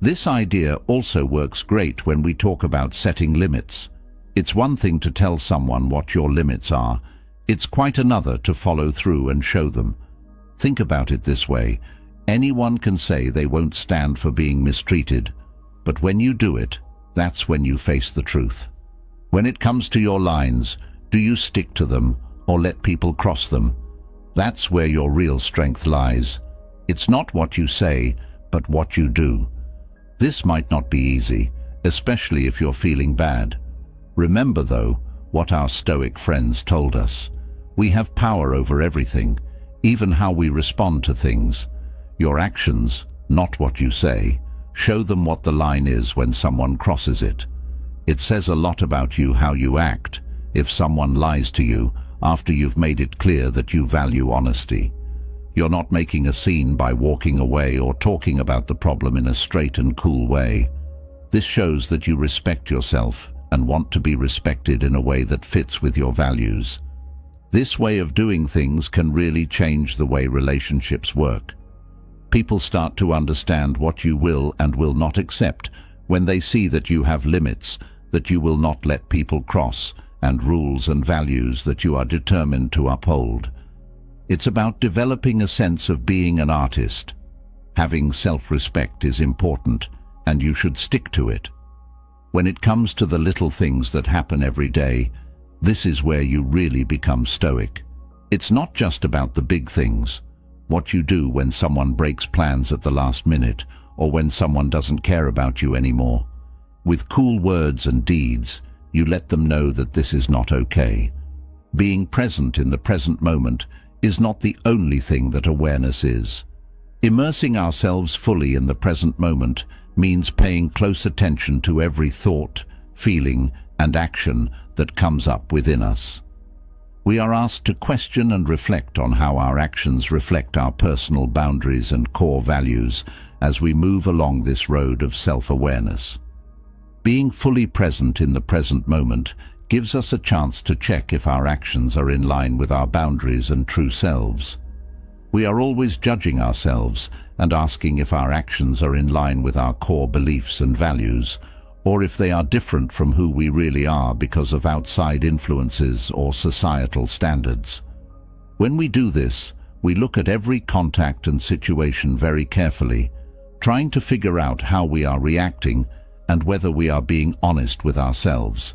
This idea also works great when we talk about setting limits. It's one thing to tell someone what your limits are. It's quite another to follow through and show them. Think about it this way. Anyone can say they won't stand for being mistreated, but when you do it, that's when you face the truth. When it comes to your lines, do you stick to them or let people cross them? That's where your real strength lies. It's not what you say, but what you do. This might not be easy, especially if you're feeling bad. Remember, though, what our Stoic friends told us. We have power over everything, even how we respond to things. Your actions, not what you say, show them what the line is when someone crosses it. It says a lot about you how you act. if someone lies to you after you've made it clear that you value honesty. You're not making a scene by walking away or talking about the problem in a straight and cool way. This shows that you respect yourself and want to be respected in a way that fits with your values. This way of doing things can really change the way relationships work. People start to understand what you will and will not accept when they see that you have limits that you will not let people cross, and rules and values that you are determined to uphold. It's about developing a sense of being an artist. Having self-respect is important, and you should stick to it. When it comes to the little things that happen every day, this is where you really become stoic. It's not just about the big things. What you do when someone breaks plans at the last minute, or when someone doesn't care about you anymore. With cool words and deeds, you let them know that this is not okay. Being present in the present moment is not the only thing that awareness is. Immersing ourselves fully in the present moment means paying close attention to every thought, feeling, and action that comes up within us. We are asked to question and reflect on how our actions reflect our personal boundaries and core values as we move along this road of self-awareness. Being fully present in the present moment gives us a chance to check if our actions are in line with our boundaries and true selves. We are always judging ourselves and asking if our actions are in line with our core beliefs and values, or if they are different from who we really are because of outside influences or societal standards. When we do this, we look at every contact and situation very carefully, trying to figure out how we are reacting and whether we are being honest with ourselves.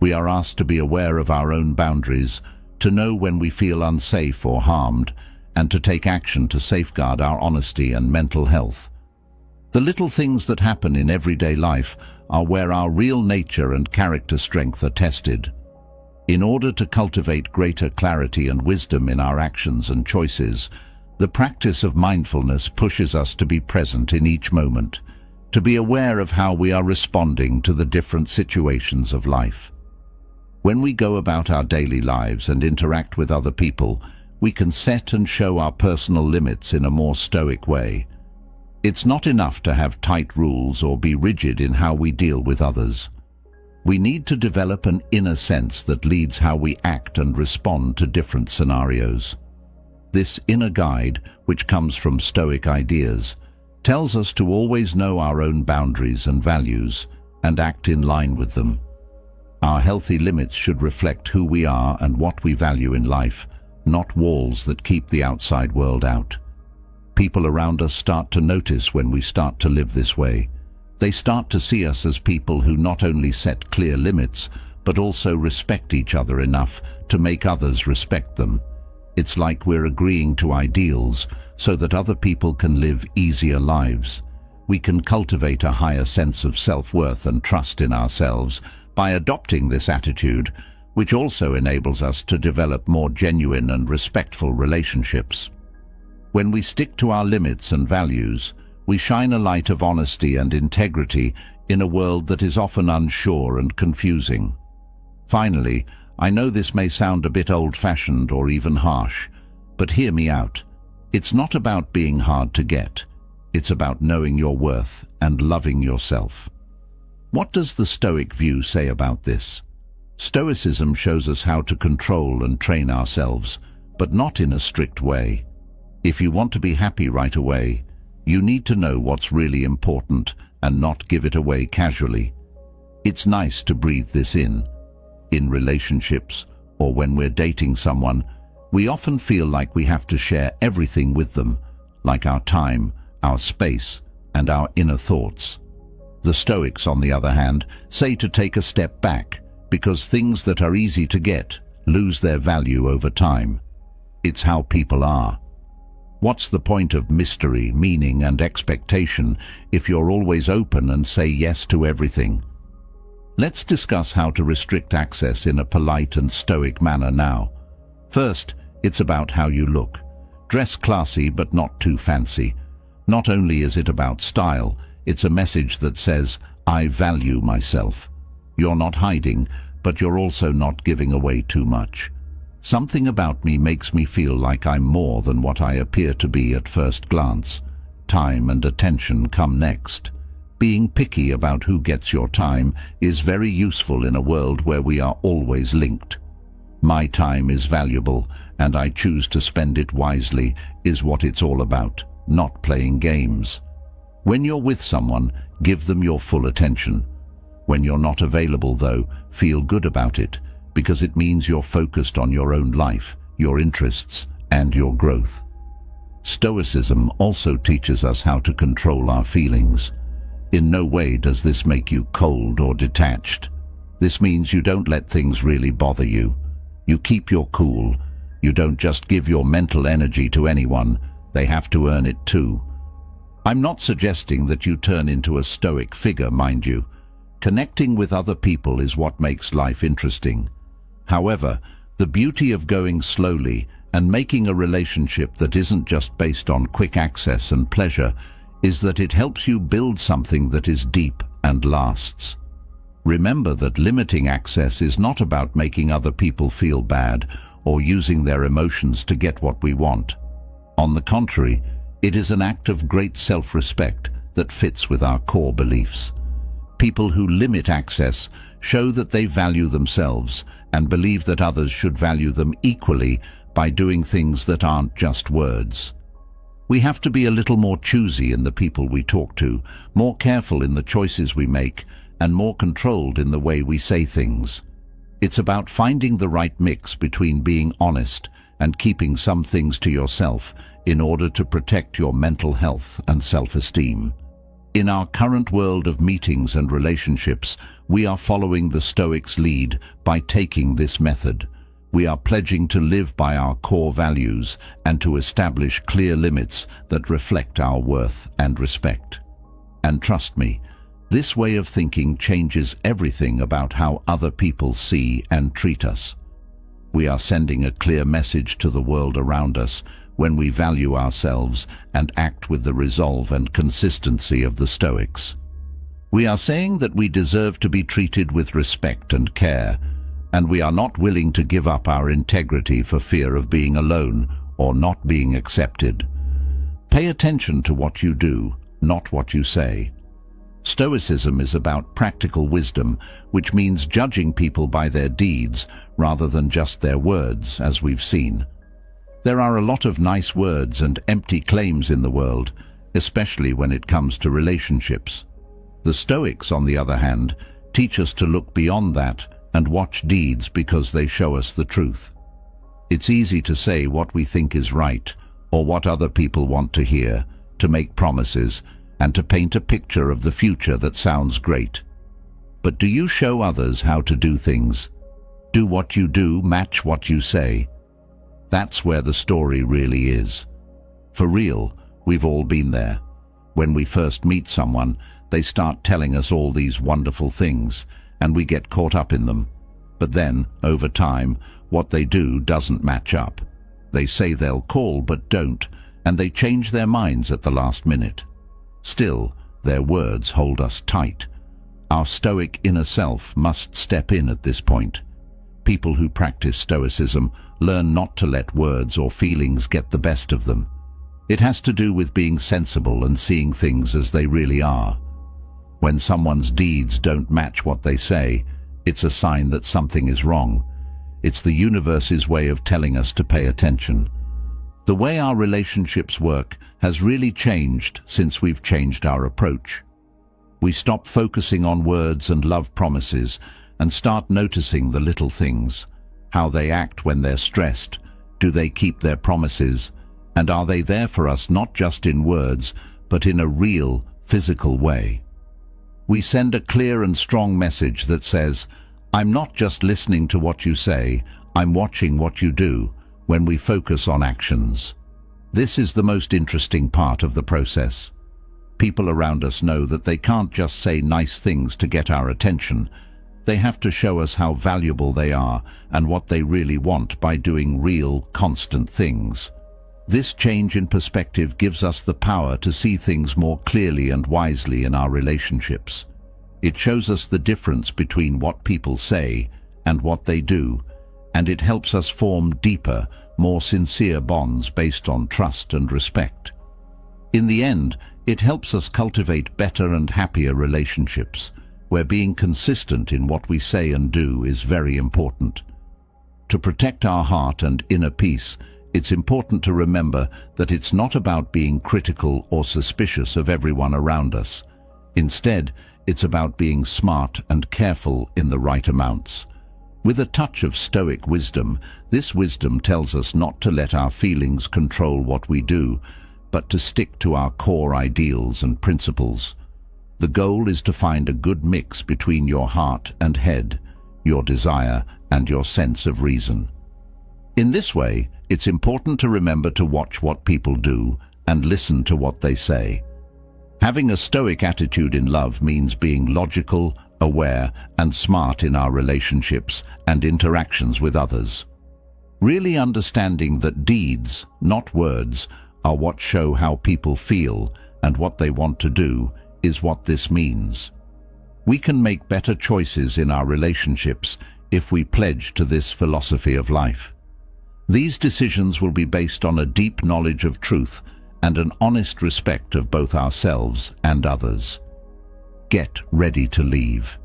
We are asked to be aware of our own boundaries, to know when we feel unsafe or harmed, and to take action to safeguard our honesty and mental health. The little things that happen in everyday life are where our real nature and character strength are tested. In order to cultivate greater clarity and wisdom in our actions and choices, the practice of mindfulness pushes us to be present in each moment, to be aware of how we are responding to the different situations of life. When we go about our daily lives and interact with other people, we can set and show our personal limits in a more stoic way. It's not enough to have tight rules or be rigid in how we deal with others. We need to develop an inner sense that leads how we act and respond to different scenarios. This inner guide, which comes from Stoic ideas, tells us to always know our own boundaries and values and act in line with them. Our healthy limits should reflect who we are and what we value in life, not walls that keep the outside world out. People around us start to notice when we start to live this way. They start to see us as people who not only set clear limits, but also respect each other enough to make others respect them. It's like we're agreeing to ideals so that other people can live easier lives. We can cultivate a higher sense of self-worth and trust in ourselves by adopting this attitude, which also enables us to develop more genuine and respectful relationships. When we stick to our limits and values, we shine a light of honesty and integrity in a world that is often unsure and confusing. Finally, I know this may sound a bit old-fashioned or even harsh, but hear me out. It's not about being hard to get. It's about knowing your worth and loving yourself. What does the Stoic view say about this? Stoicism shows us how to control and train ourselves, but not in a strict way. If you want to be happy right away, you need to know what's really important and not give it away casually. It's nice to breathe this in. In relationships, or when we're dating someone, we often feel like we have to share everything with them, like our time, our space, and our inner thoughts. The Stoics, on the other hand, say to take a step back, because things that are easy to get lose their value over time. It's how people are. What's the point of mystery, meaning, and expectation if you're always open and say yes to everything? Let's discuss how to restrict access in a polite and stoic manner now. First, it's about how you look. Dress classy but not too fancy. Not only is it about style, it's a message that says, I value myself. You're not hiding, but you're also not giving away too much. Something about me makes me feel like I'm more than what I appear to be at first glance. Time and attention come next. Being picky about who gets your time is very useful in a world where we are always linked. My time is valuable, and I choose to spend it wisely, is what it's all about, not playing games. When you're with someone, give them your full attention. When you're not available, though, feel good about it, because it means you're focused on your own life, your interests, and your growth. Stoicism also teaches us how to control our feelings. In no way does this make you cold or detached. This means you don't let things really bother you. You keep your cool. You don't just give your mental energy to anyone. They have to earn it too. I'm not suggesting that you turn into a stoic figure, mind you. Connecting with other people is what makes life interesting. However, the beauty of going slowly and making a relationship that isn't just based on quick access and pleasure is that it helps you build something that is deep and lasts. Remember that limiting access is not about making other people feel bad or using their emotions to get what we want. On the contrary, it is an act of great self-respect that fits with our core beliefs. People who limit access show that they value themselves and believe that others should value them equally by doing things that aren't just words. We have to be a little more choosy in the people we talk to, more careful in the choices we make, and more controlled in the way we say things. It's about finding the right mix between being honest and keeping some things to yourself in order to protect your mental health and self-esteem. In our current world of meetings and relationships, we are following the Stoics' lead by taking this method. We are pledging to live by our core values and to establish clear limits that reflect our worth and respect. And trust me, this way of thinking changes everything about how other people see and treat us. We are sending a clear message to the world around us when we value ourselves and act with the resolve and consistency of the Stoics. We are saying that we deserve to be treated with respect and care, and we are not willing to give up our integrity for fear of being alone or not being accepted. Pay attention to what you do, not what you say. Stoicism is about practical wisdom, which means judging people by their deeds rather than just their words, as we've seen. There are a lot of nice words and empty claims in the world, especially when it comes to relationships. The Stoics, on the other hand, teach us to look beyond that and watch deeds because they show us the truth. It's easy to say what we think is right or what other people want to hear, to make promises, and to paint a picture of the future that sounds great. But do you show others how to do things? Do what you do match what you say? That's where the story really is. For real, we've all been there. When we first meet someone, they start telling us all these wonderful things, and we get caught up in them. But then, over time, what they do doesn't match up. They say they'll call but don't, and they change their minds at the last minute. Still, their words hold us tight. Our stoic inner self must step in at this point. People who practice Stoicism learn not to let words or feelings get the best of them. It has to do with being sensible and seeing things as they really are. When someone's deeds don't match what they say, it's a sign that something is wrong. It's the universe's way of telling us to pay attention. The way our relationships work has really changed since we've changed our approach. We stop focusing on words and love promises and start noticing the little things. How they act when they're stressed. Do they keep their promises? And are they there for us not just in words, but in a real, physical way? We send a clear and strong message that says, I'm not just listening to what you say, I'm watching what you do, when we focus on actions. This is the most interesting part of the process. People around us know that they can't just say nice things to get our attention. They have to show us how valuable they are and what they really want by doing real, constant things. This change in perspective gives us the power to see things more clearly and wisely in our relationships. It shows us the difference between what people say and what they do, and it helps us form deeper, more sincere bonds based on trust and respect. In the end, it helps us cultivate better and happier relationships, where being consistent in what we say and do is very important. To protect our heart and inner peace, it's important to remember that it's not about being critical or suspicious of everyone around us. Instead, it's about being smart and careful in the right amounts. With a touch of Stoic wisdom, this wisdom tells us not to let our feelings control what we do, but to stick to our core ideals and principles. The goal is to find a good mix between your heart and head, your desire and your sense of reason. In this way, it's important to remember to watch what people do and listen to what they say. Having a Stoic attitude in love means being logical, aware, and smart in our relationships and interactions with others. Really understanding that deeds, not words, are what show how people feel and what they want to do is what this means. We can make better choices in our relationships if we pledge to this philosophy of life. These decisions will be based on a deep knowledge of truth and an honest respect of both ourselves and others. Get ready to leave.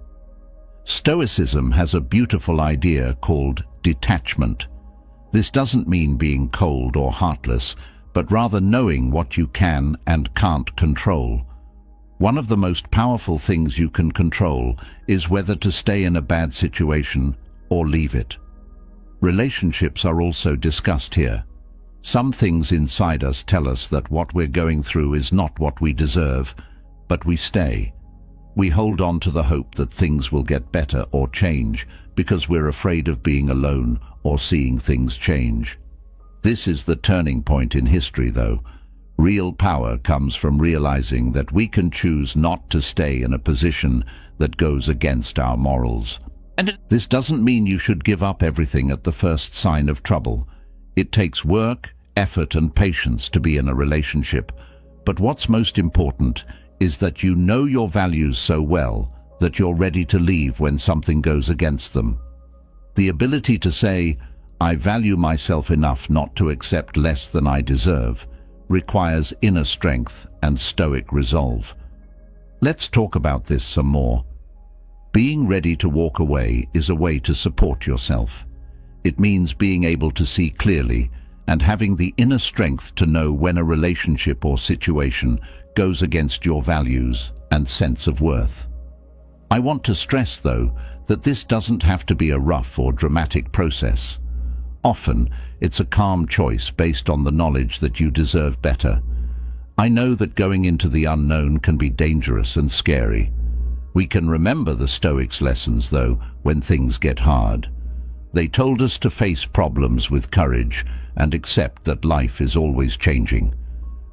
Stoicism has a beautiful idea called detachment. This doesn't mean being cold or heartless, but rather knowing what you can and can't control. One of the most powerful things you can control is whether to stay in a bad situation or leave it. Relationships are also discussed here. Some things inside us tell us that what we're going through is not what we deserve, but we stay. We hold on to the hope that things will get better or change because we're afraid of being alone or seeing things change. This is the turning point in history, though. Real power comes from realizing that we can choose not to stay in a position that goes against our morals. And this doesn't mean you should give up everything at the first sign of trouble. It takes work, effort, and patience to be in a relationship. But what's most important is that you know your values so well that you're ready to leave when something goes against them. The ability to say, "I value myself enough not to accept less than I deserve," requires inner strength and Stoic resolve. Let's talk about this some more. Being ready to walk away is a way to support yourself. It means being able to see clearly and having the inner strength to know when a relationship or situation goes against your values and sense of worth. I want to stress, though, that this doesn't have to be a rough or dramatic process. Often, it's a calm choice based on the knowledge that you deserve better. I know that going into the unknown can be dangerous and scary. We can remember the Stoics' lessons, though, when things get hard. They told us to face problems with courage and accept that life is always changing.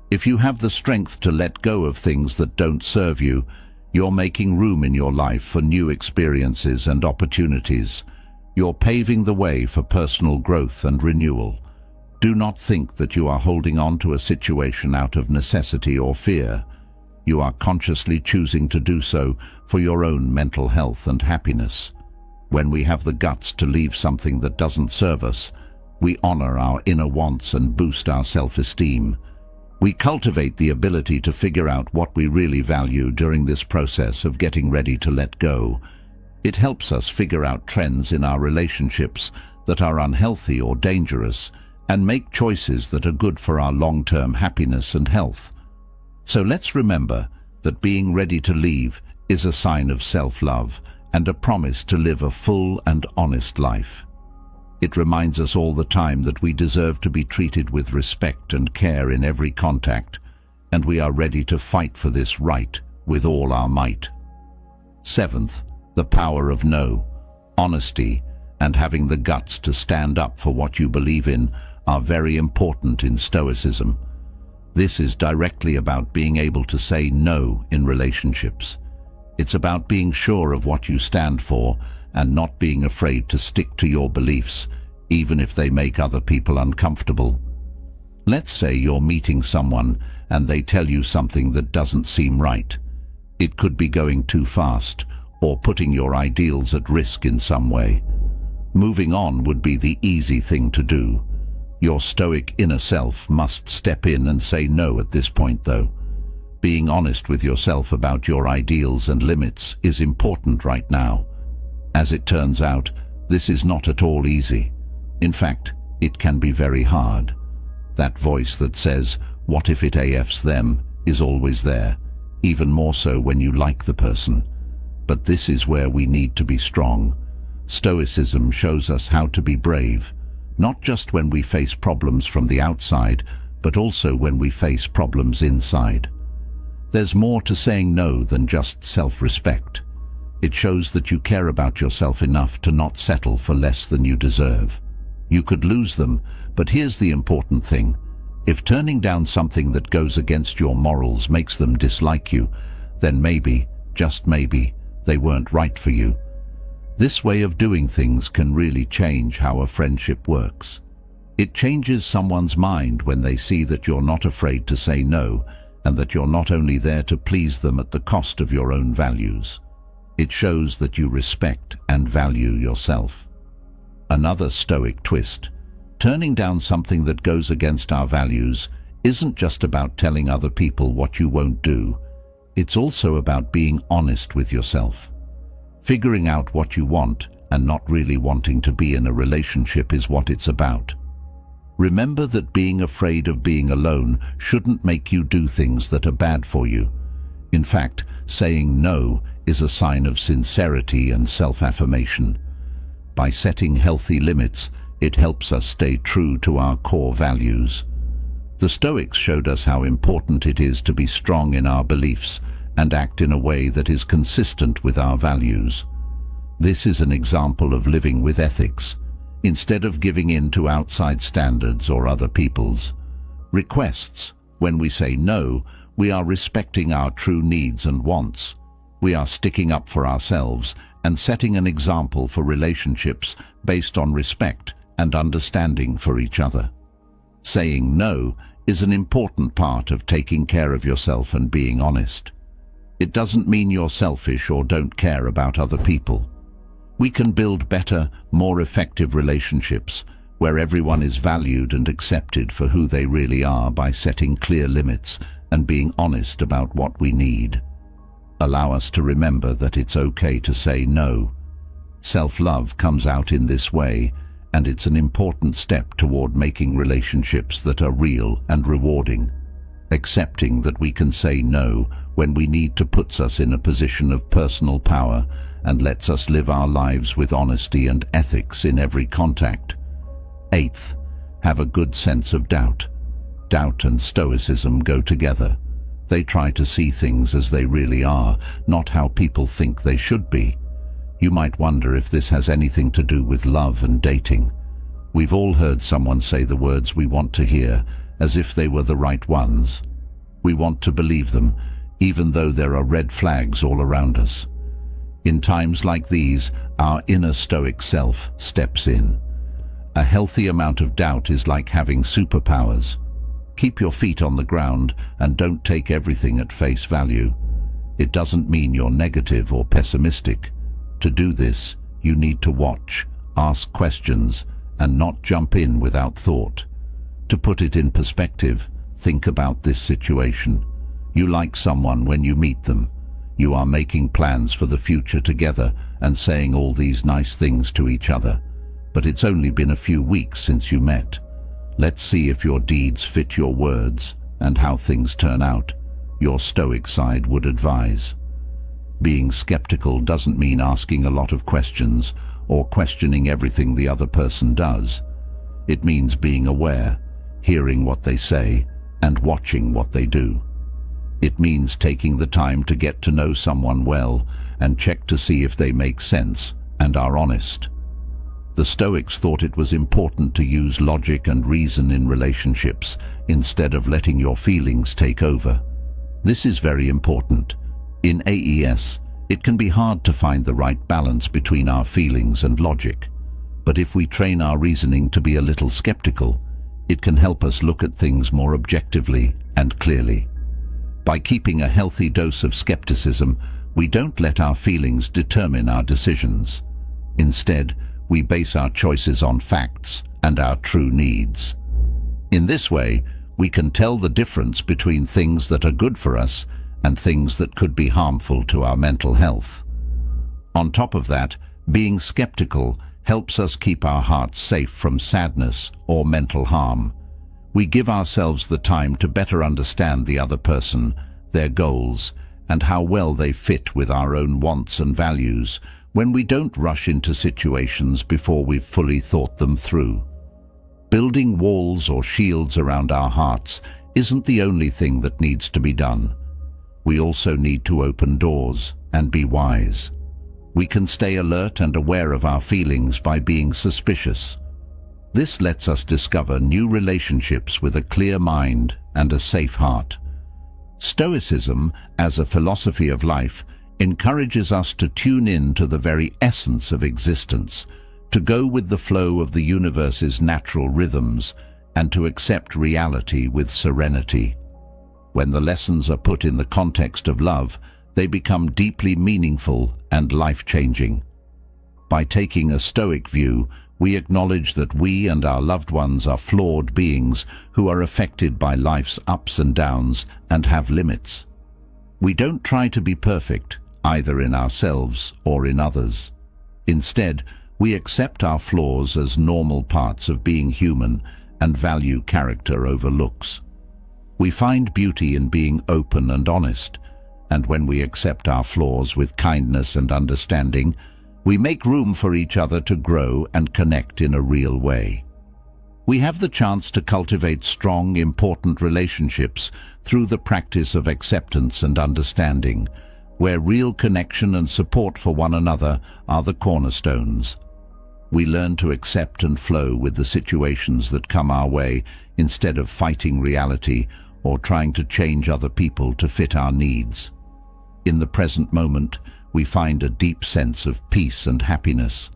If you have the strength to let go of things that don't serve you, you're making room in your life for new experiences and opportunities. You're paving the way for personal growth and renewal. Do not think that you are holding on to a situation out of necessity or fear. You are consciously choosing to do so for your own mental health and happiness. When we have the guts to leave something that doesn't serve us, we honor our inner wants and boost our self-esteem. We cultivate the ability to figure out what we really value during this process of getting ready to let go. It helps us figure out trends in our relationships that are unhealthy or dangerous and make choices that are good for our long-term happiness and health. So let's remember that being ready to leave is a sign of self-love and a promise to live a full and honest life. It reminds us all the time that we deserve to be treated with respect and care in every contact, and we are ready to fight for this right with all our might. Seventh, the power of no. Honesty and having the guts to stand up for what you believe in are very important in Stoicism. This is directly about being able to say no in relationships. It's about being sure of what you stand for and not being afraid to stick to your beliefs, even if they make other people uncomfortable. Let's say you're meeting someone and they tell you something that doesn't seem right. It could be going too fast or putting your ideals at risk in some way. Moving on would be the easy thing to do. Your Stoic inner self must step in and say no at this point, though. Being honest with yourself about your ideals and limits is important right now. As it turns out, this is not at all easy. In fact, it can be very hard. That voice that says, "What if it AFs them?" is always there, even more so when you like the person. But this is where we need to be strong. Stoicism shows us how to be brave, not just when we face problems from the outside, but also when we face problems inside. There's more to saying no than just self-respect. It shows that you care about yourself enough to not settle for less than you deserve. You could lose them, but here's the important thing. If turning down something that goes against your morals makes them dislike you, then maybe, just maybe, they weren't right for you. This way of doing things can really change how a friendship works. It changes someone's mind when they see that you're not afraid to say no, and that you're not only there to please them at the cost of your own values. It shows that you respect and value yourself. Another Stoic twist. Turning down something that goes against our values isn't just about telling other people what you won't do. It's also about being honest with yourself. Figuring out what you want and not really wanting to be in a relationship is what it's about. Remember that being afraid of being alone shouldn't make you do things that are bad for you. In fact, saying no is a sign of sincerity and self-affirmation. By setting healthy limits, it helps us stay true to our core values. The Stoics showed us how important it is to be strong in our beliefs and act in a way that is consistent with our values. This is an example of living with ethics, instead of giving in to outside standards or other people's requests. When we say no, we are respecting our true needs and wants. We are sticking up for ourselves and setting an example for relationships based on respect and understanding for each other. Saying no is an important part of taking care of yourself and being honest. It doesn't mean you're selfish or don't care about other people. We can build better, more effective relationships where everyone is valued and accepted for who they really are by setting clear limits and being honest about what we need. Allow us to remember that it's okay to say no. Self-love comes out in this way, and it's an important step toward making relationships that are real and rewarding. Accepting that we can say no when we need to puts us in a position of personal power and lets us live our lives with honesty and ethics in every contact. Eighth, have a good sense of doubt. Doubt and Stoicism go together. They try to see things as they really are, not how people think they should be. You might wonder if this has anything to do with love and dating. We've all heard someone say the words we want to hear, as if they were the right ones. We want to believe them, even though there are red flags all around us. In times like these, our inner Stoic self steps in. A healthy amount of doubt is like having superpowers. Keep your feet on the ground and don't take everything at face value. It doesn't mean you're negative or pessimistic. To do this, you need to watch, ask questions, and not jump in without thought. To put it in perspective, think about this situation. You like someone when you meet them. You are making plans for the future together and saying all these nice things to each other. But it's only been a few weeks since you met. Let's see if your deeds fit your words and how things turn out. Your Stoic side would advise. Being skeptical doesn't mean asking a lot of questions or questioning everything the other person does. It means being aware, hearing what they say, and watching what they do. It means taking the time to get to know someone well and check to see if they make sense and are honest. The Stoics thought it was important to use logic and reason in relationships instead of letting your feelings take over. This is very important. In AES, it can be hard to find the right balance between our feelings and logic. But if we train our reasoning to be a little skeptical, it can help us look at things more objectively and clearly. By keeping a healthy dose of skepticism, we don't let our feelings determine our decisions. Instead, we base our choices on facts and our true needs. In this way, we can tell the difference between things that are good for us and things that could be harmful to our mental health. On top of that, being skeptical helps us keep our hearts safe from sadness or mental harm. We give ourselves the time to better understand the other person, their goals, and how well they fit with our own wants and values when we don't rush into situations before we've fully thought them through. Building walls or shields around our hearts isn't the only thing that needs to be done. We also need to open doors and be wise. We can stay alert and aware of our feelings by being suspicious. This lets us discover new relationships with a clear mind and a safe heart. Stoicism, as a philosophy of life, encourages us to tune in to the very essence of existence, to go with the flow of the universe's natural rhythms, and to accept reality with serenity. When the lessons are put in the context of love, they become deeply meaningful and life-changing. By taking a Stoic view, we acknowledge that we and our loved ones are flawed beings who are affected by life's ups and downs and have limits. We don't try to be perfect, either in ourselves or in others. Instead, we accept our flaws as normal parts of being human and value character over looks. We find beauty in being open and honest, and when we accept our flaws with kindness and understanding, we make room for each other to grow and connect in a real way. We have the chance to cultivate strong, important relationships through the practice of acceptance and understanding, where real connection and support for one another are the cornerstones. We learn to accept and flow with the situations that come our way instead of fighting reality or trying to change other people to fit our needs. In the present moment, we find a deep sense of peace and happiness.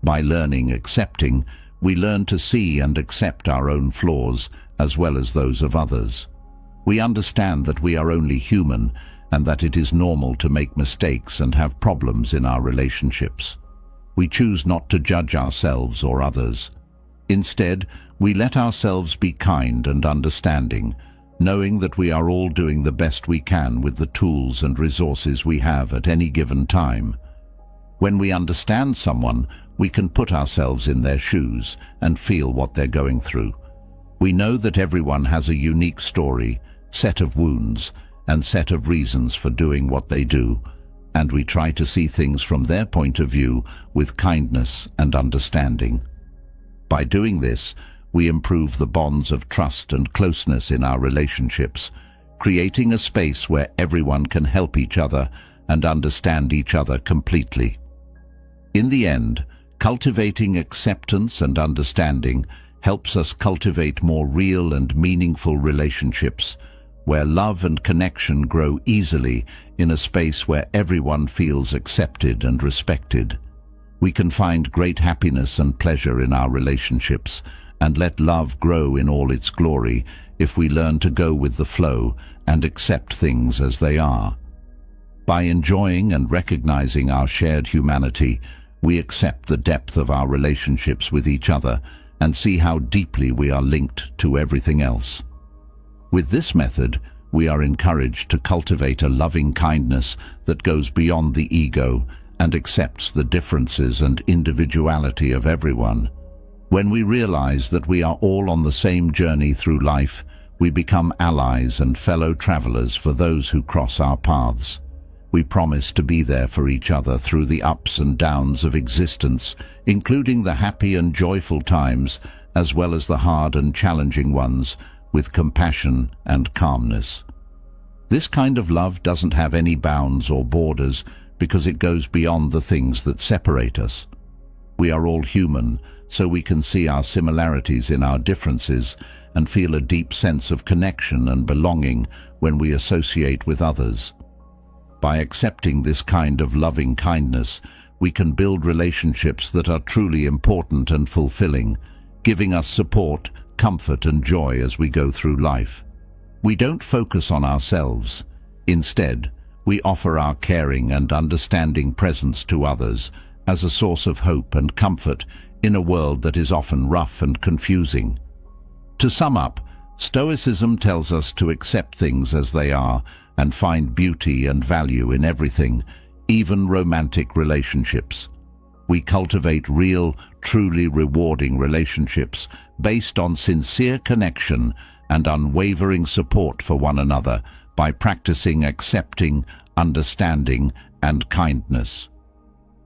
By learning accepting, we learn to see and accept our own flaws as well as those of others. We understand that we are only human and that it is normal to make mistakes and have problems in our relationships. We choose not to judge ourselves or others. Instead, we let ourselves be kind and understanding, knowing that we are all doing the best we can with the tools and resources we have at any given time. When we understand someone, we can put ourselves in their shoes and feel what they're going through. We know that everyone has a unique story, set of wounds, and set of reasons for doing what they do, and we try to see things from their point of view with kindness and understanding. By doing this, we improve the bonds of trust and closeness in our relationships, creating a space where everyone can help each other and understand each other completely. In the end, cultivating acceptance and understanding helps us cultivate more real and meaningful relationships, where love and connection grow easily in a space where everyone feels accepted and respected. We can find great happiness and pleasure in our relationships and let love grow in all its glory if we learn to go with the flow and accept things as they are. By enjoying and recognizing our shared humanity, we accept the depth of our relationships with each other and see how deeply we are linked to everything else. With this method, we are encouraged to cultivate a loving kindness that goes beyond the ego and accepts the differences and individuality of everyone. When we realize that we are all on the same journey through life, we become allies and fellow travelers for those who cross our paths. We promise to be there for each other through the ups and downs of existence, including the happy and joyful times, as well as the hard and challenging ones, with compassion and calmness. This kind of love doesn't have any bounds or borders because it goes beyond the things that separate us. We are all human, so we can see our similarities in our differences and feel a deep sense of connection and belonging when we associate with others. By accepting this kind of loving kindness, we can build relationships that are truly important and fulfilling, giving us support, comfort and joy as we go through life. We don't focus on ourselves. Instead, we offer our caring and understanding presence to others as a source of hope and comfort in a world that is often rough and confusing. To sum up, Stoicism tells us to accept things as they are and find beauty and value in everything, even romantic relationships. We cultivate real, truly rewarding relationships based on sincere connection and unwavering support for one another by practicing accepting, understanding, and kindness.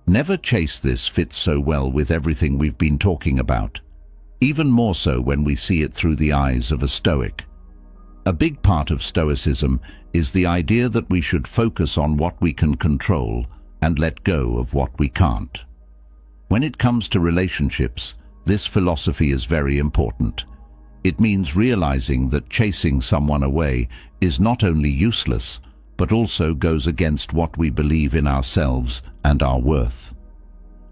Never chase this fits so well with everything we've been talking about, even more so when we see it through the eyes of a Stoic. A big part of Stoicism is the idea that we should focus on what we can control and let go of what we can't. When it comes to relationships, this philosophy is very important. It means realizing that chasing someone away is not only useless, but also goes against what we believe in ourselves and our worth.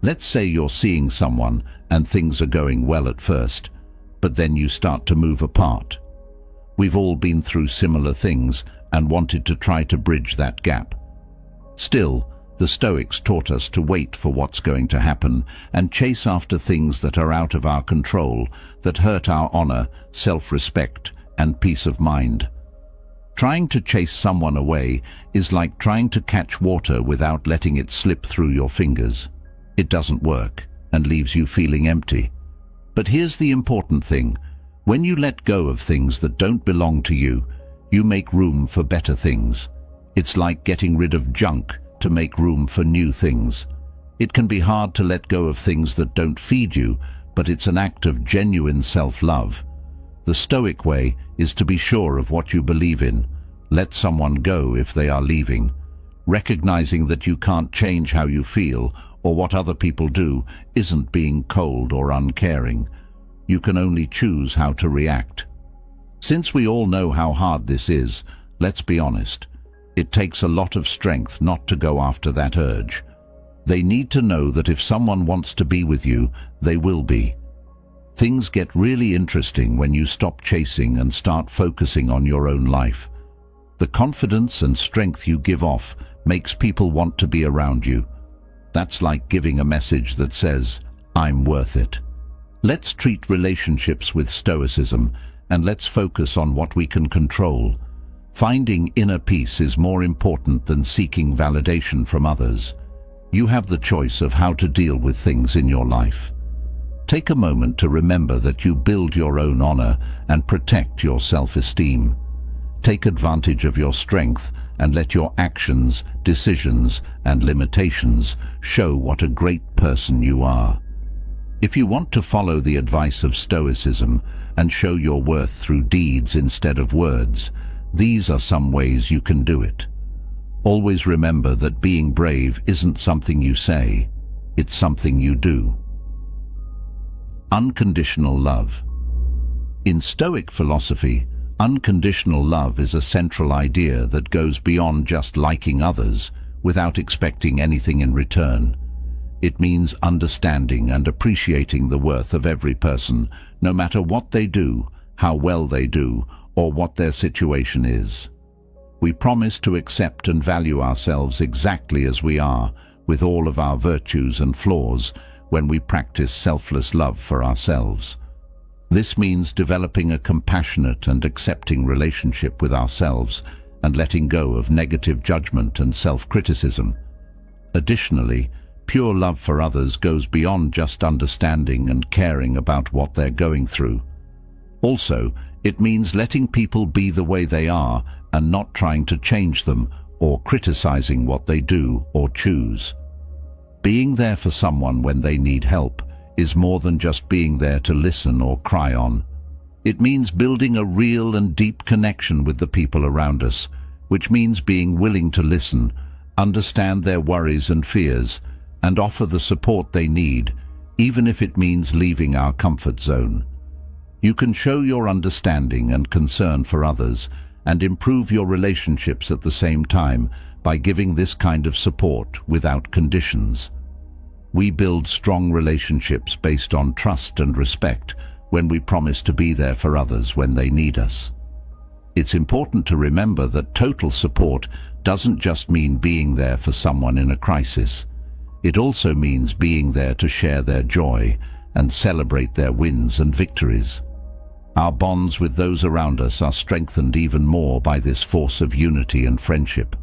Let's say you're seeing someone and things are going well at first, but then you start to move apart. We've all been through similar things and wanted to try to bridge that gap. Still, the Stoics taught us to wait for what's going to happen and chase after things that are out of our control, that hurt our honor, self-respect, and peace of mind. Trying to chase someone away is like trying to catch water without letting it slip through your fingers. It doesn't work and leaves you feeling empty. But here's the important thing. When you let go of things that don't belong to you, you make room for better things. It's like getting rid of junk to make room for new things. It can be hard to let go of things that don't feed you, but it's an act of genuine self-love. The Stoic way is to be sure of what you believe in. Let someone go if they are leaving. Recognizing that you can't change how you feel or what other people do isn't being cold or uncaring. You can only choose how to react. Since we all know how hard this is, let's be honest. It takes a lot of strength not to go after that urge. They need to know that if someone wants to be with you, they will be. Things get really interesting when you stop chasing and start focusing on your own life. The confidence and strength you give off makes people want to be around you. That's like giving a message that says, "I'm worth it." Let's treat relationships with stoicism, and let's focus on what we can control. Finding inner peace is more important than seeking validation from others. You have the choice of how to deal with things in your life. Take a moment to remember that you build your own honor and protect your self-esteem. Take advantage of your strength and let your actions, decisions, and limitations show what a great person you are. If you want to follow the advice of Stoicism and show your worth through deeds instead of words, these are some ways you can do it. Always remember that being brave isn't something you say, it's something you do. Unconditional love. In Stoic philosophy, unconditional love is a central idea that goes beyond just liking others without expecting anything in return. It means understanding and appreciating the worth of every person, no matter what they do, how well they do, or what their situation is. We promise to accept and value ourselves exactly as we are, with all of our virtues and flaws, when we practice selfless love for ourselves. This means developing a compassionate and accepting relationship with ourselves and letting go of negative judgment and self-criticism. Additionally, pure love for others goes beyond just understanding and caring about what they're going through. Also, it means letting people be the way they are and not trying to change them or criticizing what they do or choose. Being there for someone when they need help is more than just being there to listen or cry on. It means building a real and deep connection with the people around us, which means being willing to listen, understand their worries and fears, and offer the support they need, even if it means leaving our comfort zone. You can show your understanding and concern for others and improve your relationships at the same time by giving this kind of support without conditions. We build strong relationships based on trust and respect when we promise to be there for others when they need us. It's important to remember that total support doesn't just mean being there for someone in a crisis. It also means being there to share their joy and celebrate their wins and victories. Our bonds with those around us are strengthened even more by this force of unity and friendship.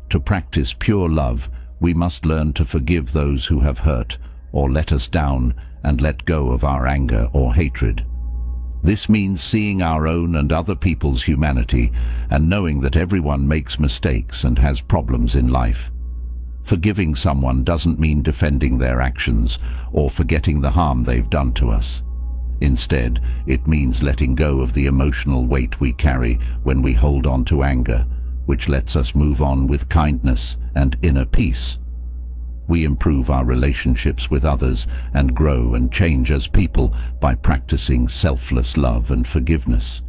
To practice pure love, we must learn to forgive those who have hurt or let us down and let go of our anger or hatred. This means seeing our own and other people's humanity and knowing that everyone makes mistakes and has problems in life. Forgiving someone doesn't mean defending their actions or forgetting the harm they've done to us. Instead, it means letting go of the emotional weight we carry when we hold on to anger, which lets us move on with kindness and inner peace. We improve our relationships with others and grow and change as people by practicing selfless love and forgiveness.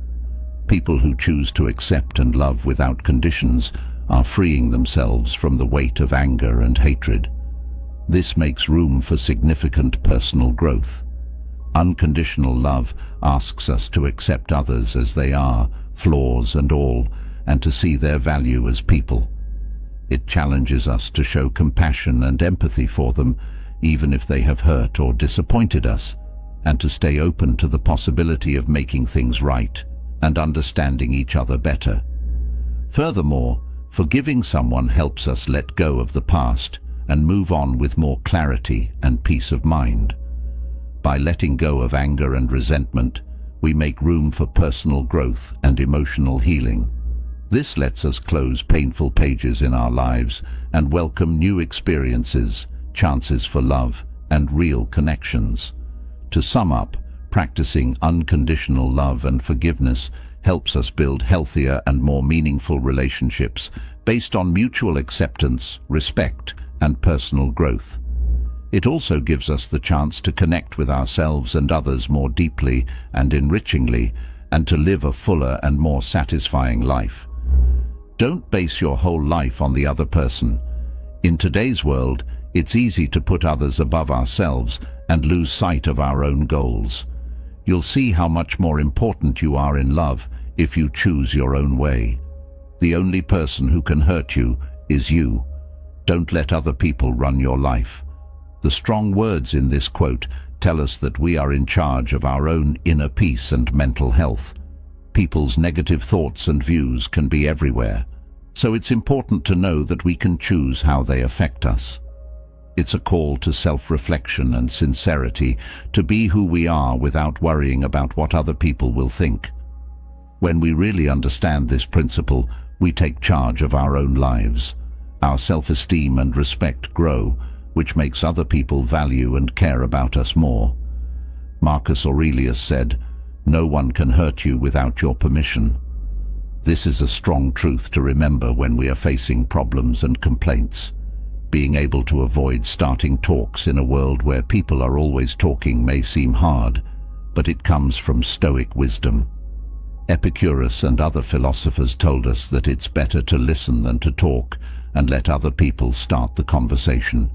People who choose to accept and love without conditions are freeing themselves from the weight of anger and hatred. This makes room for significant personal growth. Unconditional love asks us to accept others as they are, flaws and all, and to see their value as people. It challenges us to show compassion and empathy for them, even if they have hurt or disappointed us, and to stay open to the possibility of making things right and understanding each other better. Furthermore, forgiving someone helps us let go of the past and move on with more clarity and peace of mind. By letting go of anger and resentment, we make room for personal growth and emotional healing. This lets us close painful pages in our lives and welcome new experiences, chances for love, and real connections. To sum up, practicing unconditional love and forgiveness helps us build healthier and more meaningful relationships based on mutual acceptance, respect, and personal growth. It also gives us the chance to connect with ourselves and others more deeply and enrichingly, and to live a fuller and more satisfying life. Don't base your whole life on the other person. In today's world, it's easy to put others above ourselves and lose sight of our own goals. You'll see how much more important you are in love if you choose your own way. The only person who can hurt you is you. Don't let other people run your life. The strong words in this quote tell us that we are in charge of our own inner peace and mental health. People's negative thoughts and views can be everywhere, so it's important to know that we can choose how they affect us. It's a call to self-reflection and sincerity, to be who we are without worrying about what other people will think. When we really understand this principle, we take charge of our own lives. Our self-esteem and respect grow, which makes other people value and care about us more. Marcus Aurelius said, "No one can hurt you without your permission." This is a strong truth to remember when we are facing problems and complaints. Being able to avoid starting talks in a world where people are always talking may seem hard, but it comes from Stoic wisdom. Epicurus and other philosophers told us that it's better to listen than to talk and let other people start the conversation.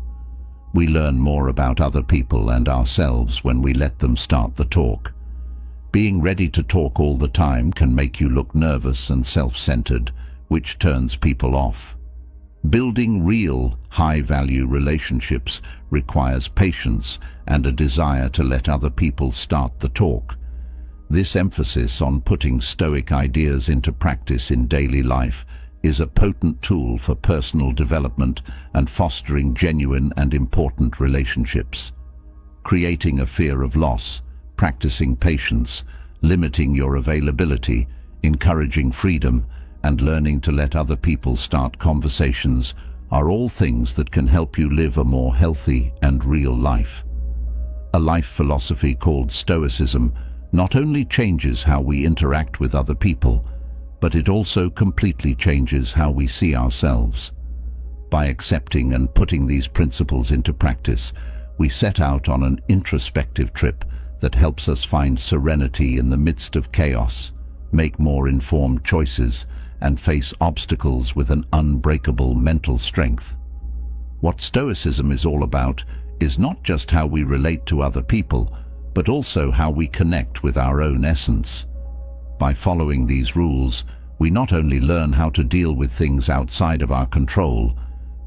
We learn more about other people and ourselves when we let them start the talk. Being ready to talk all the time can make you look nervous and self-centered, which turns people off. Building real, high-value relationships requires patience and a desire to let other people start the talk. This emphasis on putting Stoic ideas into practice in daily life is a potent tool for personal development and fostering genuine and important relationships. Creating a fear of loss, practicing patience, limiting your availability, encouraging freedom, and learning to let other people start conversations are all things that can help you live a more healthy and real life. A life philosophy called Stoicism not only changes how we interact with other people, but it also completely changes how we see ourselves. By accepting and putting these principles into practice, we set out on an introspective trip that helps us find serenity in the midst of chaos, make more informed choices, and face obstacles with an unbreakable mental strength. What Stoicism is all about is not just how we relate to other people, but also how we connect with our own essence. By following these rules, we not only learn how to deal with things outside of our control,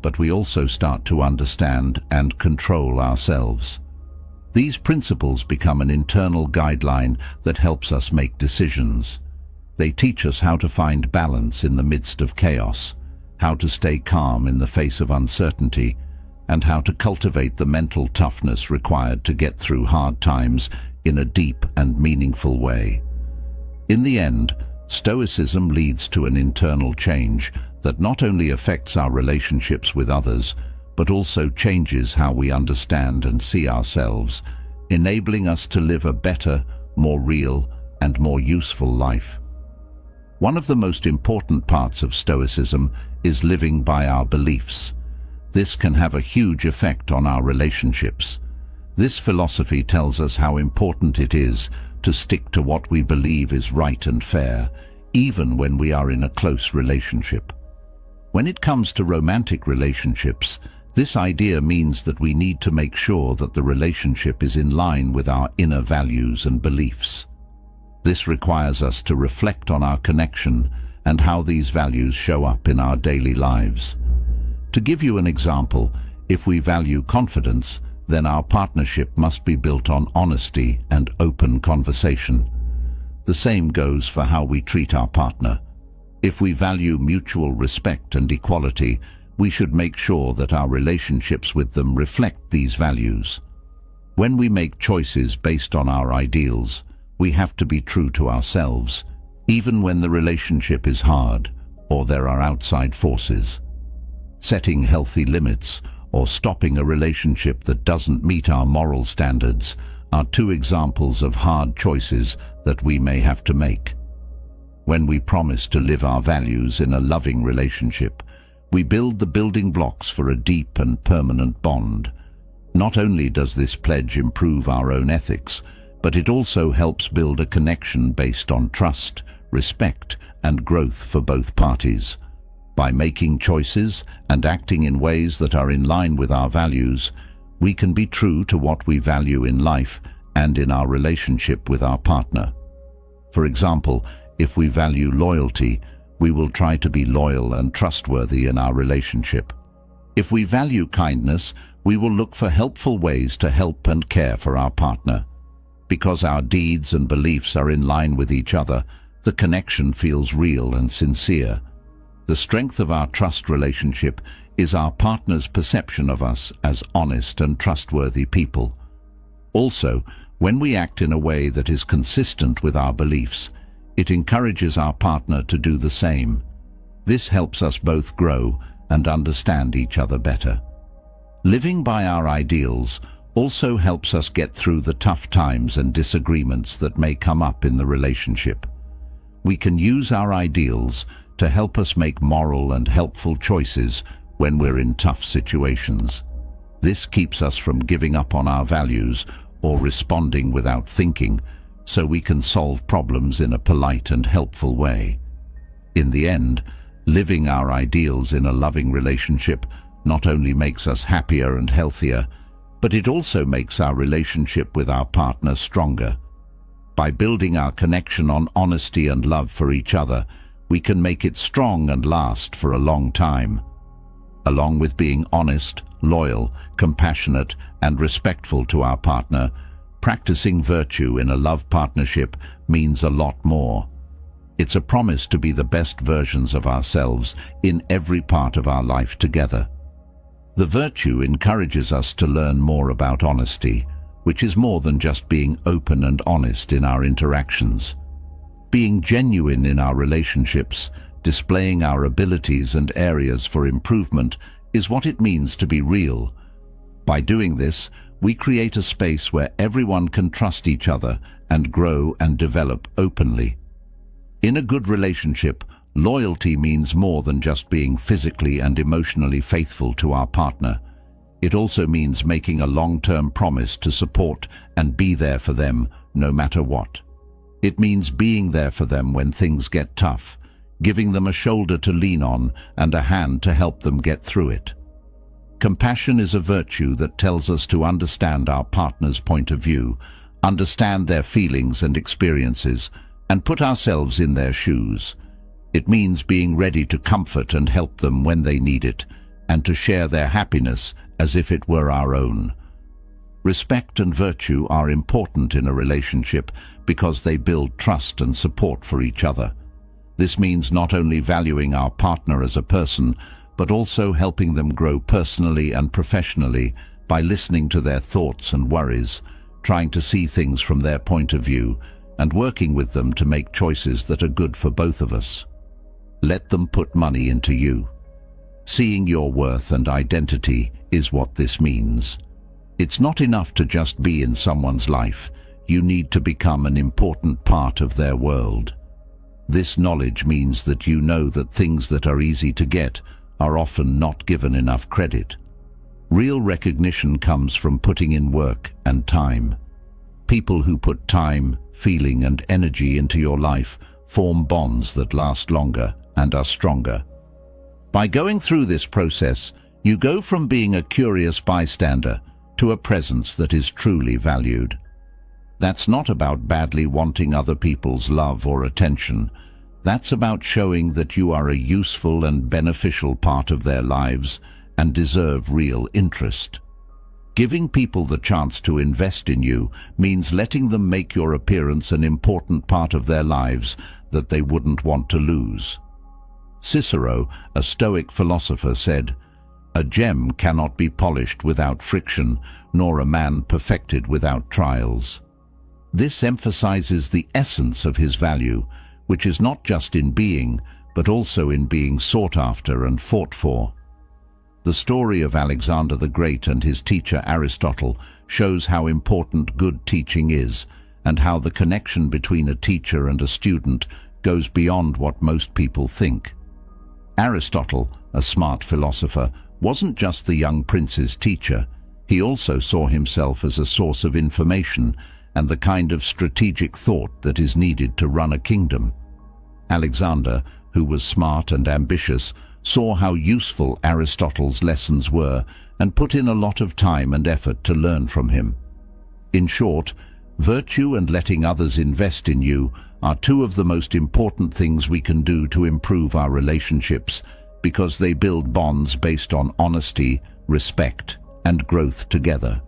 but we also start to understand and control ourselves. These principles become an internal guideline that helps us make decisions. They teach us how to find balance in the midst of chaos, how to stay calm in the face of uncertainty, and how to cultivate the mental toughness required to get through hard times in a deep and meaningful way. In the end, Stoicism leads to an internal change that not only affects our relationships with others, but also changes how we understand and see ourselves, enabling us to live a better, more real, and more useful life. One of the most important parts of Stoicism is living by our beliefs. This can have a huge effect on our relationships. This philosophy tells us how important it is to stick to what we believe is right and fair, even when we are in a close relationship. When it comes to romantic relationships, this idea means that we need to make sure that the relationship is in line with our inner values and beliefs. This requires us to reflect on our connection and how these values show up in our daily lives. To give you an example, if we value confidence, then our partnership must be built on honesty and open conversation. The same goes for how we treat our partner. If we value mutual respect and equality, we should make sure that our relationships with them reflect these values. When we make choices based on our ideals, we have to be true to ourselves, even when the relationship is hard or there are outside forces. Setting healthy limits or stopping a relationship that doesn't meet our moral standards are two examples of hard choices that we may have to make. When we promise to live our values in a loving relationship, we build the building blocks for a deep and permanent bond. Not only does this pledge improve our own ethics, but it also helps build a connection based on trust, respect, and growth for both parties. By making choices and acting in ways that are in line with our values, we can be true to what we value in life and in our relationship with our partner. For example, if we value loyalty, we will try to be loyal and trustworthy in our relationship. If we value kindness, we will look for helpful ways to help and care for our partner. Because our deeds and beliefs are in line with each other, the connection feels real and sincere. The strength of our trust relationship is our partner's perception of us as honest and trustworthy people. Also, when we act in a way that is consistent with our beliefs, it encourages our partner to do the same. This helps us both grow and understand each other better. Living by our ideals also helps us get through the tough times and disagreements that may come up in the relationship. We can use our ideals to help us make moral and helpful choices when we're in tough situations. This keeps us from giving up on our values or responding without thinking, so we can solve problems in a polite and helpful way. In the end, living our ideals in a loving relationship not only makes us happier and healthier, but it also makes our relationship with our partner stronger. By building our connection on honesty and love for each other, we can make it strong and last for a long time. Along with being honest, loyal, compassionate, and respectful to our partner, practicing virtue in a love partnership means a lot more. It's a promise to be the best versions of ourselves in every part of our life together. The virtue encourages us to learn more about honesty, which is more than just being open and honest in our interactions. Being genuine in our relationships, displaying our abilities and areas for improvement is what it means to be real. By doing this, we create a space where everyone can trust each other and grow and develop openly. In a good relationship, loyalty means more than just being physically and emotionally faithful to our partner. It also means making a long-term promise to support and be there for them no matter what. It means being there for them when things get tough, giving them a shoulder to lean on and a hand to help them get through it. Compassion is a virtue that tells us to understand our partner's point of view, understand their feelings and experiences, and put ourselves in their shoes. It means being ready to comfort and help them when they need it, and to share their happiness as if it were our own. Respect and virtue are important in a relationship because they build trust and support for each other. This means not only valuing our partner as a person, but also helping them grow personally and professionally by listening to their thoughts and worries, trying to see things from their point of view, and working with them to make choices that are good for both of us. Let them put money into you. Seeing your worth and identity is what this means. It's not enough to just be in someone's life. You need to become an important part of their world. This knowledge means that you know that things that are easy to get are often not given enough credit. Real recognition comes from putting in work and time. People who put time, feeling, and energy into your life form bonds that last longer and are stronger. By going through this process, you go from being a curious bystander to a presence that is truly valued. That's not about badly wanting other people's love or attention. That's about showing that you are a useful and beneficial part of their lives and deserve real interest. Giving people the chance to invest in you means letting them make your appearance an important part of their lives that they wouldn't want to lose. Cicero, a Stoic philosopher, said, "A gem cannot be polished without friction, nor a man perfected without trials." This emphasizes the essence of his value, which is not just in being, but also in being sought after and fought for. The story of Alexander the Great and his teacher Aristotle shows how important good teaching is, and how the connection between a teacher and a student goes beyond what most people think. Aristotle, a smart philosopher, wasn't just the young prince's teacher. He also saw himself as a source of information and the kind of strategic thought that is needed to run a kingdom. Alexander, who was smart and ambitious, saw how useful Aristotle's lessons were and put in a lot of time and effort to learn from him. In short, virtue and letting others invest in you are two of the most important things we can do to improve our relationships, because they build bonds based on honesty, respect, and growth together.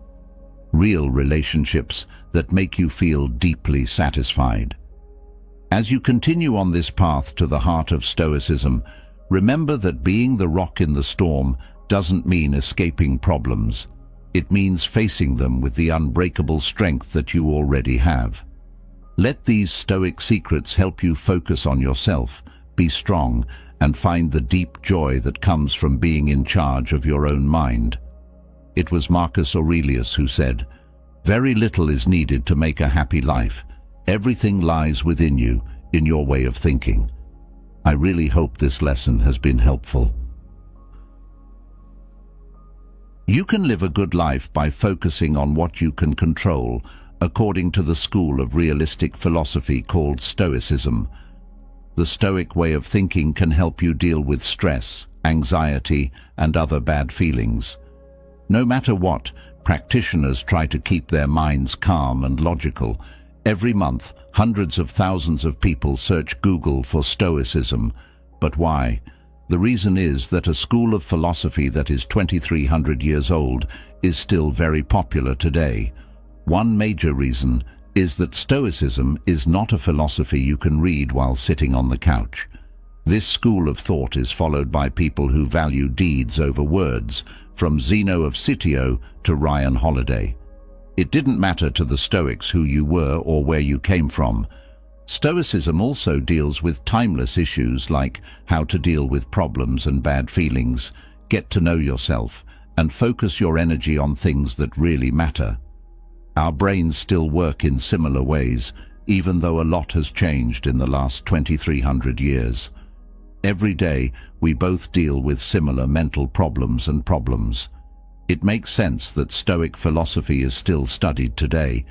Real relationships that make you feel deeply satisfied. As you continue on this path to the heart of Stoicism, remember that being the rock in the storm doesn't mean escaping problems. It means facing them with the unbreakable strength that you already have. Let these Stoic secrets help you focus on yourself, be strong, and find the deep joy that comes from being in charge of your own mind. It was Marcus Aurelius who said, "Very little is needed to make a happy life. Everything lies within you, in your way of thinking." I really hope this lesson has been helpful. You can live a good life by focusing on what you can control, according to the school of realistic philosophy called Stoicism. The Stoic way of thinking can help you deal with stress, anxiety, and other bad feelings. No matter what, practitioners try to keep their minds calm and logical. Every month, hundreds of thousands of people search Google for Stoicism. But why? The reason is that a school of philosophy that is 2,300 years old is still very popular today. One major reason is that Stoicism is not a philosophy you can read while sitting on the couch. This school of thought is followed by people who value deeds over words, from Zeno of Citio to Ryan Holiday. It didn't matter to the Stoics who you were or where you came from. Stoicism also deals with timeless issues like how to deal with problems and bad feelings, get to know yourself, and focus your energy on things that really matter. Our brains still work in similar ways, even though a lot has changed in the last 2,300 years. Every day, we both deal with similar mental problems and problems. It makes sense that Stoic philosophy is still studied today.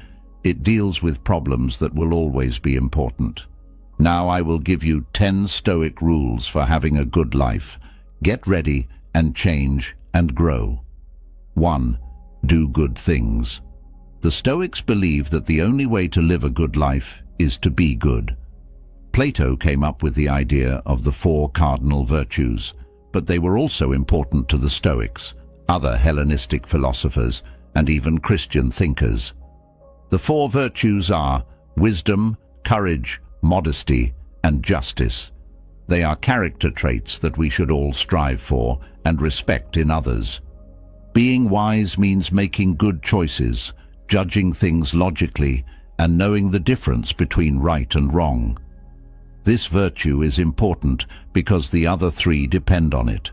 It deals with problems that will always be important. Now I will give you 10 Stoic rules for having a good life. Get ready and change and grow. 1. Do good things. The Stoics believe that the only way to live a good life is to be good. Plato came up with the idea of the 4 cardinal virtues, but they were also important to the Stoics, other Hellenistic philosophers, and even Christian thinkers. The four virtues are wisdom, courage, modesty, and justice. They are character traits that we should all strive for and respect in others. Being wise means making good choices, judging things logically, and knowing the difference between right and wrong. This virtue is important because the other three depend on it.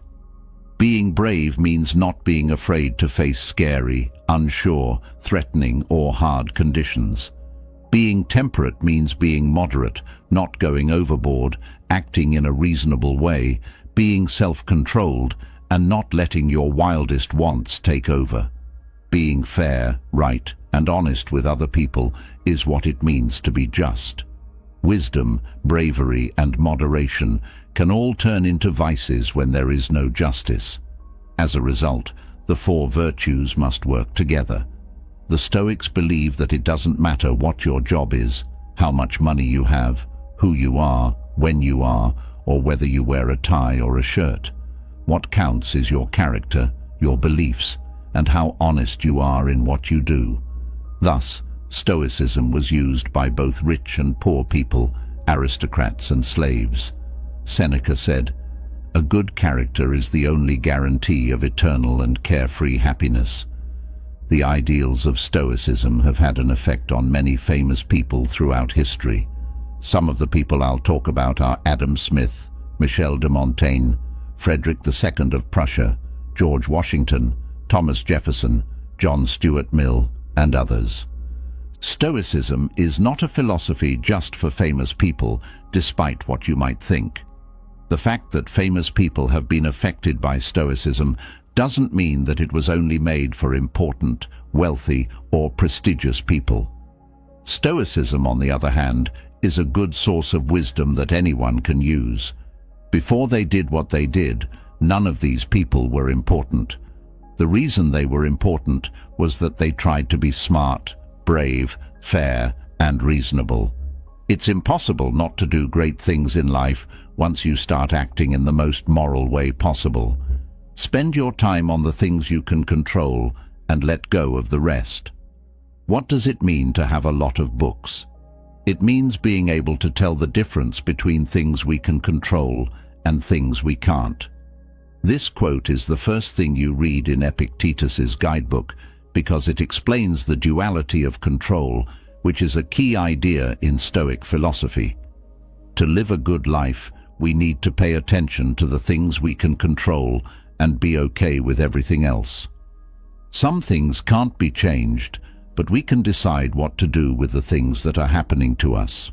Being brave means not being afraid to face scary, unsure, threatening, or hard conditions. Being temperate means being moderate, not going overboard, acting in a reasonable way, being self-controlled, and not letting your wildest wants take over. Being fair, right, and honest with other people is what it means to be just. Wisdom, bravery, and moderation can all turn into vices when there is no justice. As a result, the four virtues must work together. The Stoics believe that it doesn't matter what your job is, how much money you have, who you are, when you are, or whether you wear a tie or a shirt. What counts is your character, your beliefs, and how honest you are in what you do. Thus, Stoicism was used by both rich and poor people, aristocrats and slaves. Seneca said, "A good character is the only guarantee of eternal and carefree happiness." The ideals of Stoicism have had an effect on many famous people throughout history. Some of the people I'll talk about are Adam Smith, Michel de Montaigne, Frederick II of Prussia, George Washington, Thomas Jefferson, John Stuart Mill, and others. Stoicism is not a philosophy just for famous people, despite what you might think. The fact that famous people have been affected by Stoicism doesn't mean that it was only made for important, wealthy, or prestigious people. Stoicism, on the other hand, is a good source of wisdom that anyone can use. Before they did what they did, none of these people were important. The reason they were important was that they tried to be smart, brave, fair, and reasonable. It's impossible not to do great things in life once you start acting in the most moral way possible. Spend your time on the things you can control and let go of the rest. What does it mean to have a lot of books? It means being able to tell the difference between things we can control and things we can't. This quote is the first thing you read in Epictetus's guidebook because it explains the duality of control, which is a key idea in Stoic philosophy. To live a good life, we need to pay attention to the things we can control and be okay with everything else. Some things can't be changed, but we can decide what to do with the things that are happening to us.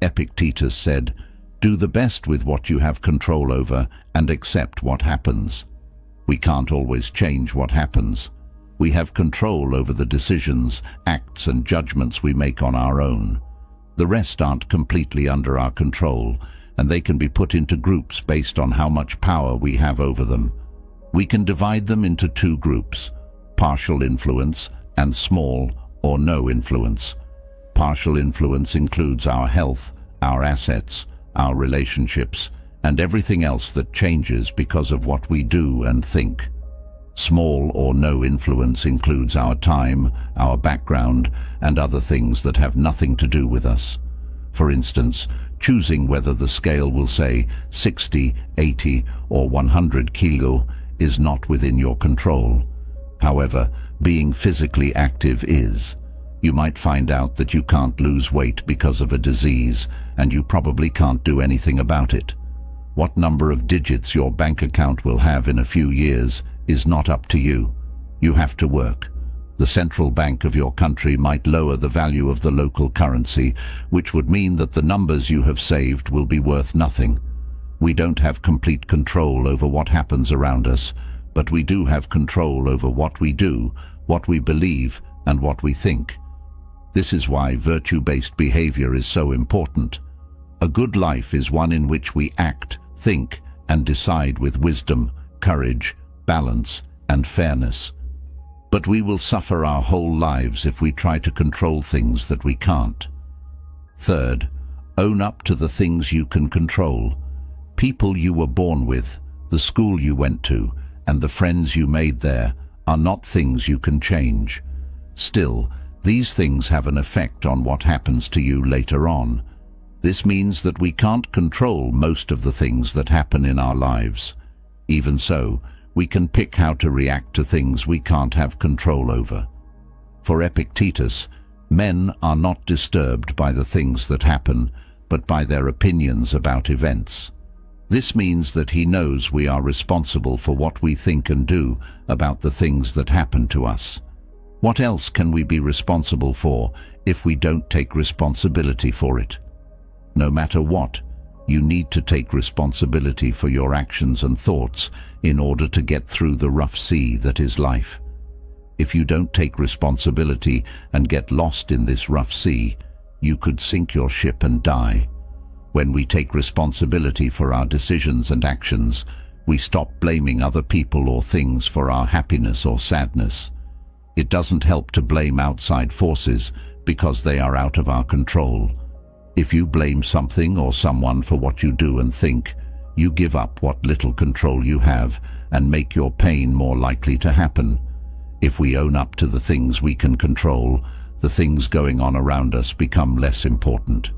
Epictetus said, "Do the best with what you have control over and accept what happens." We can't always change what happens. We have control over the decisions, acts, and judgments we make on our own. The rest aren't completely under our control, and they can be put into groups based on how much power we have over them. We can divide them into two groups: partial influence and small or no influence. Partial influence includes our health, our assets, our relationships, and everything else that changes because of what we do and think. Small or no influence includes our time, our background, and other things that have nothing to do with us. For instance, choosing whether the scale will say 60, 80, or 100 kilo is not within your control. However, being physically active is. You might find out that you can't lose weight because of a disease, and you probably can't do anything about it. What number of digits your bank account will have in a few years is not up to you. You have to work. The central bank of your country might lower the value of the local currency, which would mean that the numbers you have saved will be worth nothing. We don't have complete control over what happens around us, but we do have control over what we do, what we believe, and what we think. This is why virtue-based behavior is so important. A good life is one in which we act, think, and decide with wisdom, courage, balance, and fairness. But we will suffer our whole lives if we try to control things that we can't. Third, own up to the things you can control. People you were born with, the the school you went to, and the friends you made there are not things you can change. Still, these things have an effect on what happens to you later on. This means that we can't control most of the things that happen in our lives. Even so, we can pick how to react to things we can't have control over. For Epictetus, men are not disturbed by the things that happen, but by their opinions about events. This means that he knows we are responsible for what we think and do about the things that happen to us. What else can we be responsible for if we don't take responsibility for it? No matter what, you need to take responsibility for your actions and thoughts in order to get through the rough sea that is life. If you don't take responsibility and get lost in this rough sea, you could sink your ship and die. When we take responsibility for our decisions and actions, we stop blaming other people or things for our happiness or sadness. It doesn't help to blame outside forces because they are out of our control. If you blame something or someone for what you do and think, you give up what little control you have and make your pain more likely to happen. If we own up to the things we can control, the things going on around us become less important.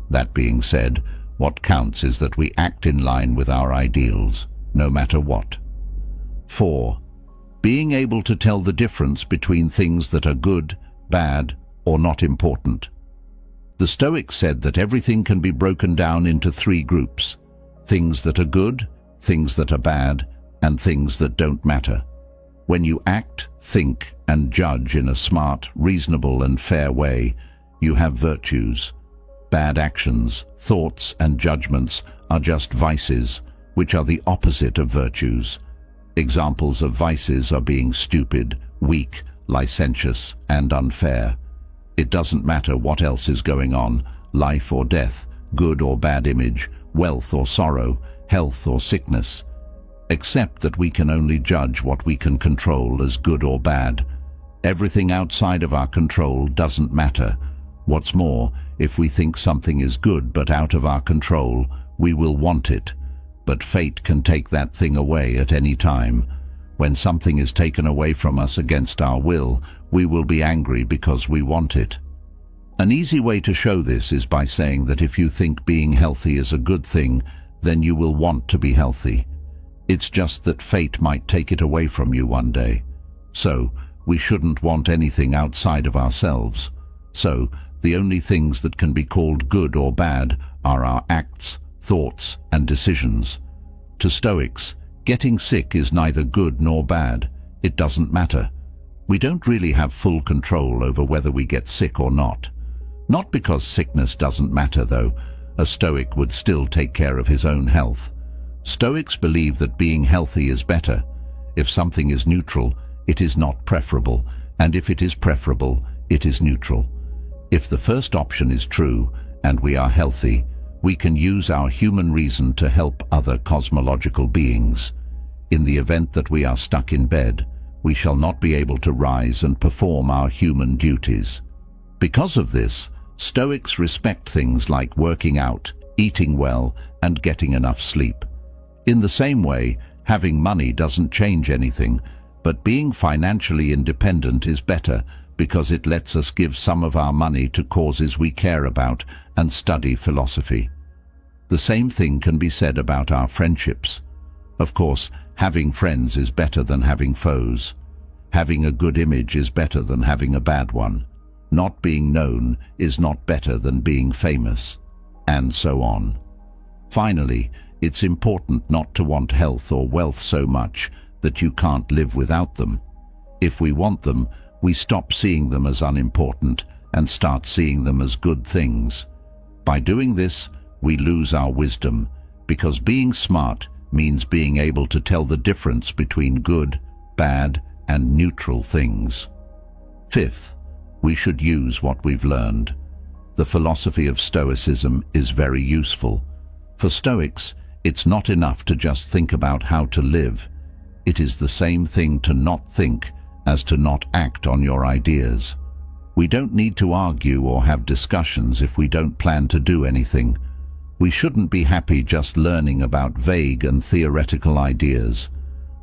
That being said, what counts is that we act in line with our ideals, no matter what. 4. Being able to tell the difference between things that are good, bad, or not important. The Stoics said that everything can be broken down into 3 groups: things that are good, things that are bad, and things that don't matter. When you act, think, and judge in a smart, reasonable, and fair way, you have virtues. Bad actions, thoughts, and judgments are just vices, which are the opposite of virtues. Examples of vices are being stupid, weak, licentious, and unfair. It doesn't matter what else is going on, life or death, good or bad image, wealth or sorrow, health or sickness. Except that we can only judge what we can control as good or bad. Everything outside of our control doesn't matter. What's more, if we think something is good but out of our control, we will want it. But fate can take that thing away at any time. When something is taken away from us against our will, we will be angry because we want it. An easy way to show this is by saying that if you think being healthy is a good thing, then you will want to be healthy. It's just that fate might take it away from you one day. So, we shouldn't want anything outside of ourselves. So, the only things that can be called good or bad are our acts, thoughts, and decisions. To Stoics, getting sick is neither good nor bad. It doesn't matter. We don't really have full control over whether we get sick or not. Not because sickness doesn't matter, though. A Stoic would still take care of his own health. Stoics believe that being healthy is better. If something is neutral, it is not preferable, and if it is preferable, it is neutral. If the first option is true, and we are healthy, we can use our human reason to help other cosmological beings. In the event that we are stuck in bed, we shall not be able to rise and perform our human duties. Because of this, Stoics respect things like working out, eating well, and getting enough sleep. In the same way, having money doesn't change anything, but being financially independent is better because it lets us give some of our money to causes we care about and study philosophy. The same thing can be said about our friendships. Of course, having friends is better than having foes. Having a good image is better than having a bad one. Not being known is not better than being famous, and so on. Finally, it's important not to want health or wealth so much that you can't live without them. If we want them, we stop seeing them as unimportant and start seeing them as good things. By doing this, we lose our wisdom, because being smart means being able to tell the difference between good, bad, and neutral things. 5th, we should use what we've learned. The philosophy of Stoicism is very useful. For Stoics, it's not enough to just think about how to live. It is the same thing to not think as to not act on your ideas. We don't need to argue or have discussions if we don't plan to do anything. We shouldn't be happy just learning about vague and theoretical ideas.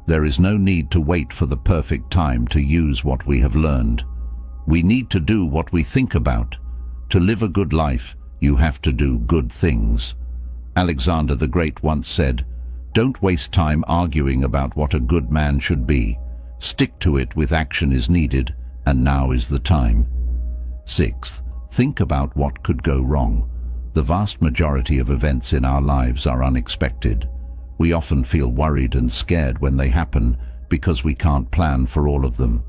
There is no need to wait for the perfect time to use what we have learned. We need to do what we think about. To live a good life, you have to do good things. Alexander the Great once said, "Don't waste time arguing about what a good man should be. Stick to it with action is needed, and now is the time." Sixth, think about what could go wrong. The vast majority of events in our lives are unexpected. We often feel worried and scared when they happen because we can't plan for all of them.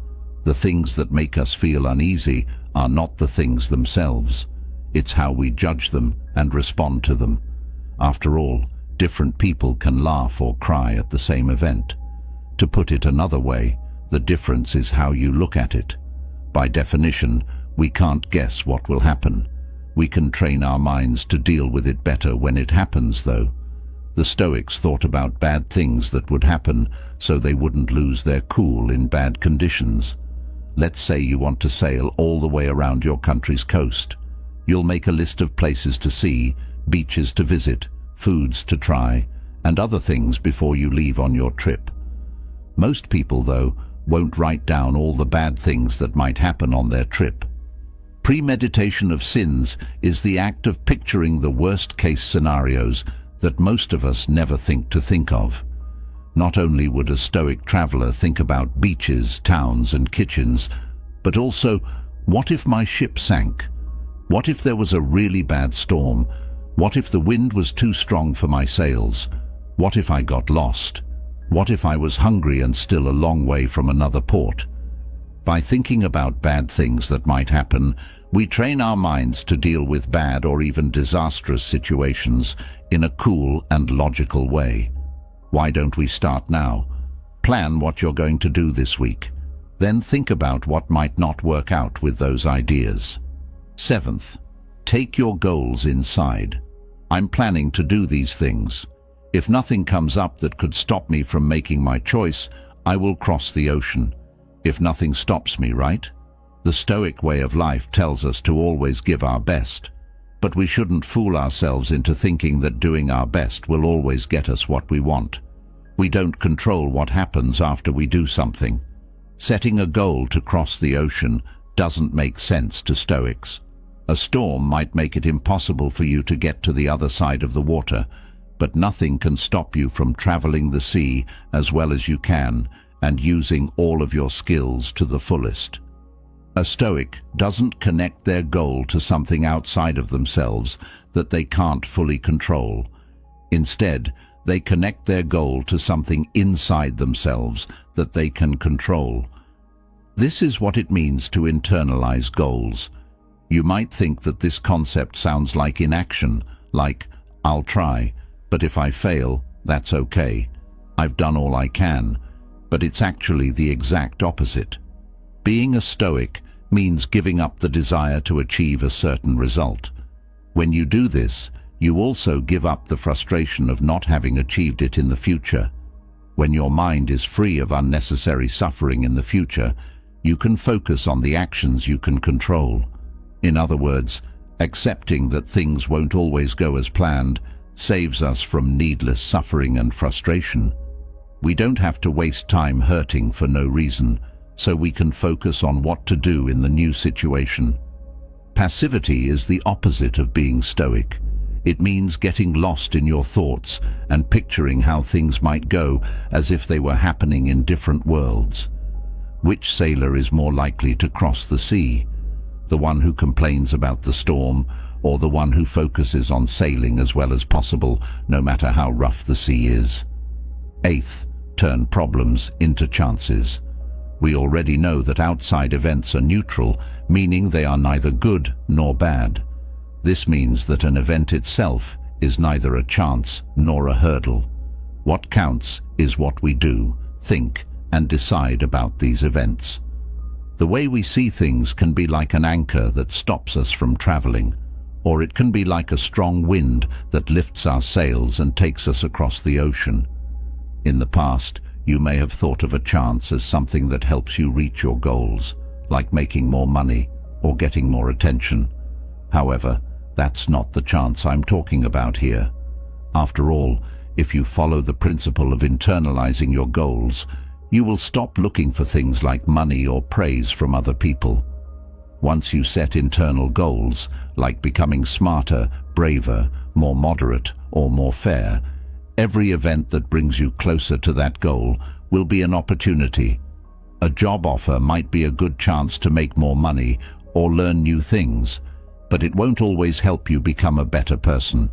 The things that make us feel uneasy are not the things themselves. It's how we judge them and respond to them. After all, different people can laugh or cry at the same event. To put it another way, the difference is how you look at it. By definition, we can't guess what will happen. We can train our minds to deal with it better when it happens, though. The Stoics thought about bad things that would happen so they wouldn't lose their cool in bad conditions. Let's say you want to sail all the way around your country's coast. You'll make a list of places to see, beaches to visit, foods to try, and other things before you leave on your trip. Most people, though, won't write down all the bad things that might happen on their trip. Premeditation of sins is the act of picturing the worst-case scenarios that most of us never think of. Not only would a Stoic traveler think about beaches, towns, and kitchens, but also, what if my ship sank? What if there was a really bad storm? What if the wind was too strong for my sails? What if I got lost? What if I was hungry and still a long way from another port? By thinking about bad things that might happen, we train our minds to deal with bad or even disastrous situations in a cool and logical way. Why don't we start now? Plan what you're going to do this week. Then think about what might not work out with those ideas. Seventh, take your goals inside. I'm planning to do these things. If nothing comes up that could stop me from making my choice, I will cross the ocean. If nothing stops me, right? The Stoic way of life tells us to always give our best. But we shouldn't fool ourselves into thinking that doing our best will always get us what we want. We don't control what happens after we do something. Setting a goal to cross the ocean doesn't make sense to Stoics. A storm might make it impossible for you to get to the other side of the water, but nothing can stop you from traveling the sea as well as you can and using all of your skills to the fullest. A Stoic doesn't connect their goal to something outside of themselves that they can't fully control. Instead, they connect their goal to something inside themselves that they can control. This is what it means to internalize goals. You might think that this concept sounds like inaction, like, I'll try, but if I fail, that's okay. I've done all I can. But it's actually the exact opposite. Being a Stoic means giving up the desire to achieve a certain result. When you do this, you also give up the frustration of not having achieved it in the future. When your mind is free of unnecessary suffering in the future, you can focus on the actions you can control. In other words, accepting that things won't always go as planned saves us from needless suffering and frustration. We don't have to waste time hurting for no reason, so we can focus on what to do in the new situation. Passivity is the opposite of being Stoic. It means getting lost in your thoughts and picturing how things might go as if they were happening in different worlds. Which sailor is more likely to cross the sea? The one who complains about the storm, or the one who focuses on sailing as well as possible, no matter how rough the sea is? Eighth, turn problems into chances. We already know that outside events are neutral, meaning they are neither good nor bad. This means that an event itself is neither a chance nor a hurdle. What counts is what we do, think, and decide about these events. The way we see things can be like an anchor that stops us from traveling, or it can be like a strong wind that lifts our sails and takes us across the ocean. In the past, you may have thought of a chance as something that helps you reach your goals, like making more money or getting more attention. However, That's not the chance I'm talking about here. After all, if you follow the principle of internalizing your goals, you will stop looking for things like money or praise from other people. Once you set internal goals, like becoming smarter, braver, more moderate, or more fair, every event that brings you closer to that goal will be an opportunity. A job offer might be a good chance to make more money or learn new things, but it won't always help you become a better person.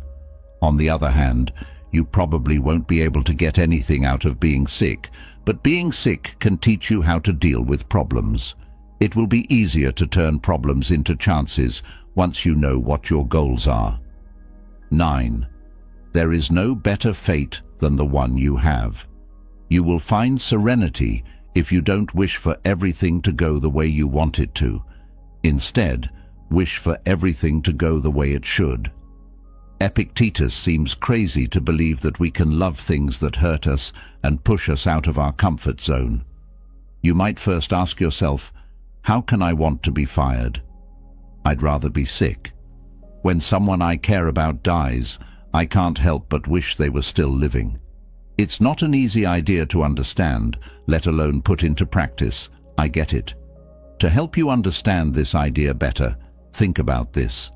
On the other hand, you probably won't be able to get anything out of being sick, but being sick can teach you how to deal with problems. It will be easier to turn problems into chances once you know what your goals are. 9. There is no better fate than the one you have. You will find serenity if you don't wish for everything to go the way you want it to. Instead, wish for everything to go the way it should. Epictetus seems crazy to believe that we can love things that hurt us and push us out of our comfort zone. You might first ask yourself, how can I want to be fired? I'd rather be sick. When someone I care about dies, I can't help but wish they were still living. It's not an easy idea to understand, let alone put into practice. I get it. To help you understand this idea better, think about this.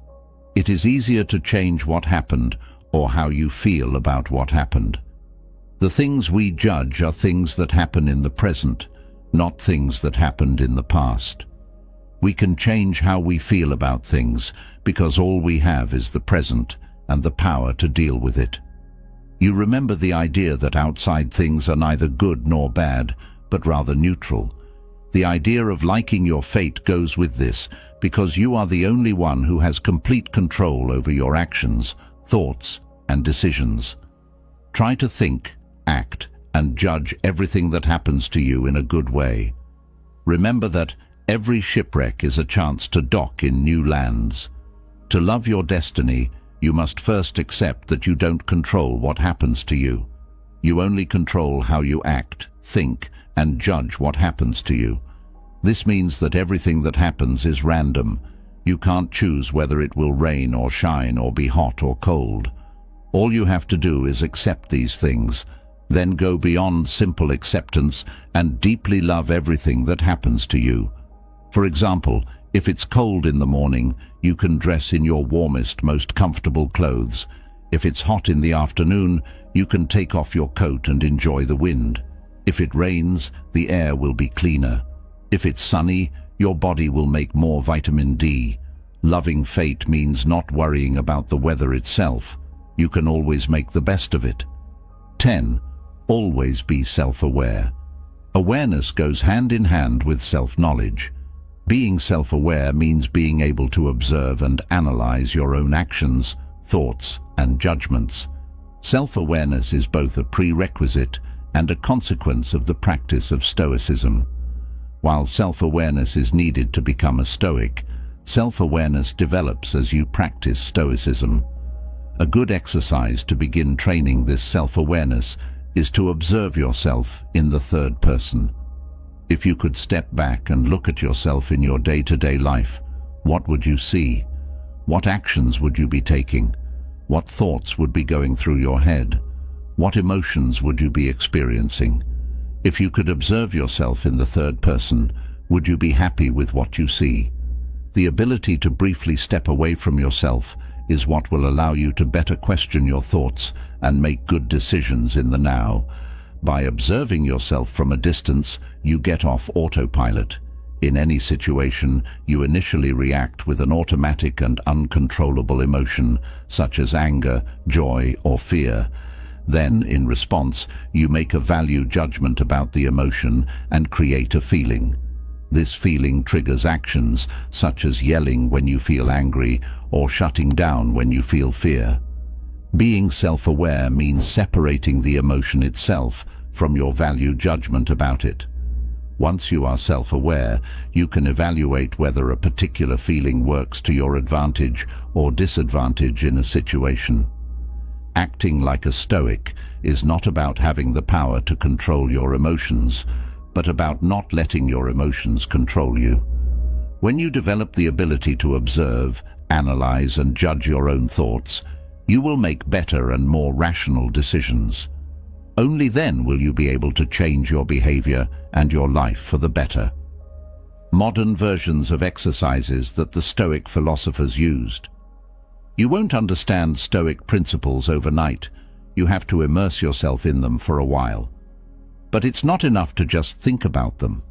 It is easier to change what happened or how you feel about what happened. The things we judge are things that happen in the present, not things that happened in the past. We can change how we feel about things because all we have is the present and the power to deal with it. You remember the idea that outside things are neither good nor bad, but rather neutral. The idea of liking your fate goes with this because you are the only one who has complete control over your actions, thoughts, and decisions. Try to think, act, and judge everything that happens to you in a good way. Remember that every shipwreck is a chance to dock in new lands. To love your destiny, you must first accept that you don't control what happens to you. You only control how you act, think, and judge what happens to you. This means that everything that happens is random. You can't choose whether it will rain or shine or be hot or cold. All you have to do is accept these things, then go beyond simple acceptance and deeply love everything that happens to you. For example, if it's cold in the morning, you can dress in your warmest, most comfortable clothes. If it's hot in the afternoon, you can take off your coat and enjoy the wind. If it rains, the air will be cleaner. If it's sunny, your body will make more vitamin D. Loving fate means not worrying about the weather itself. You can always make the best of it. 10. Always be self-aware. Awareness goes hand in hand with self-knowledge. Being self-aware means being able to observe and analyze your own actions, thoughts, and judgments. Self-awareness is both a prerequisite and a consequence of the practice of Stoicism. While self-awareness is needed to become a Stoic, self-awareness develops as you practice Stoicism. A good exercise to begin training this self-awareness is to observe yourself in the third person. If you could step back and look at yourself in your day-to-day life, what would you see? What actions would you be taking? What thoughts would be going through your head? What emotions would you be experiencing? If you could observe yourself in the third person, would you be happy with what you see? The ability to briefly step away from yourself is what will allow you to better question your thoughts and make good decisions in the now. By observing yourself from a distance, you get off autopilot. In any situation, you initially react with an automatic and uncontrollable emotion, such as anger, joy, or fear. Then, in response, you make a value judgment about the emotion and create a feeling. This feeling triggers actions, such as yelling when you feel angry or shutting down when you feel fear. Being self-aware means separating the emotion itself from your value judgment about it. Once you are self-aware, you can evaluate whether a particular feeling works to your advantage or disadvantage in a situation. Acting like a Stoic is not about having the power to control your emotions, but about not letting your emotions control you. When you develop the ability to observe, analyze and judge your own thoughts, you will make better and more rational decisions. Only then will you be able to change your behavior and your life for the better. Modern versions of exercises that the Stoic philosophers used. You won't understand Stoic principles overnight. You have to immerse yourself in them for a while. But it's not enough to just think about them.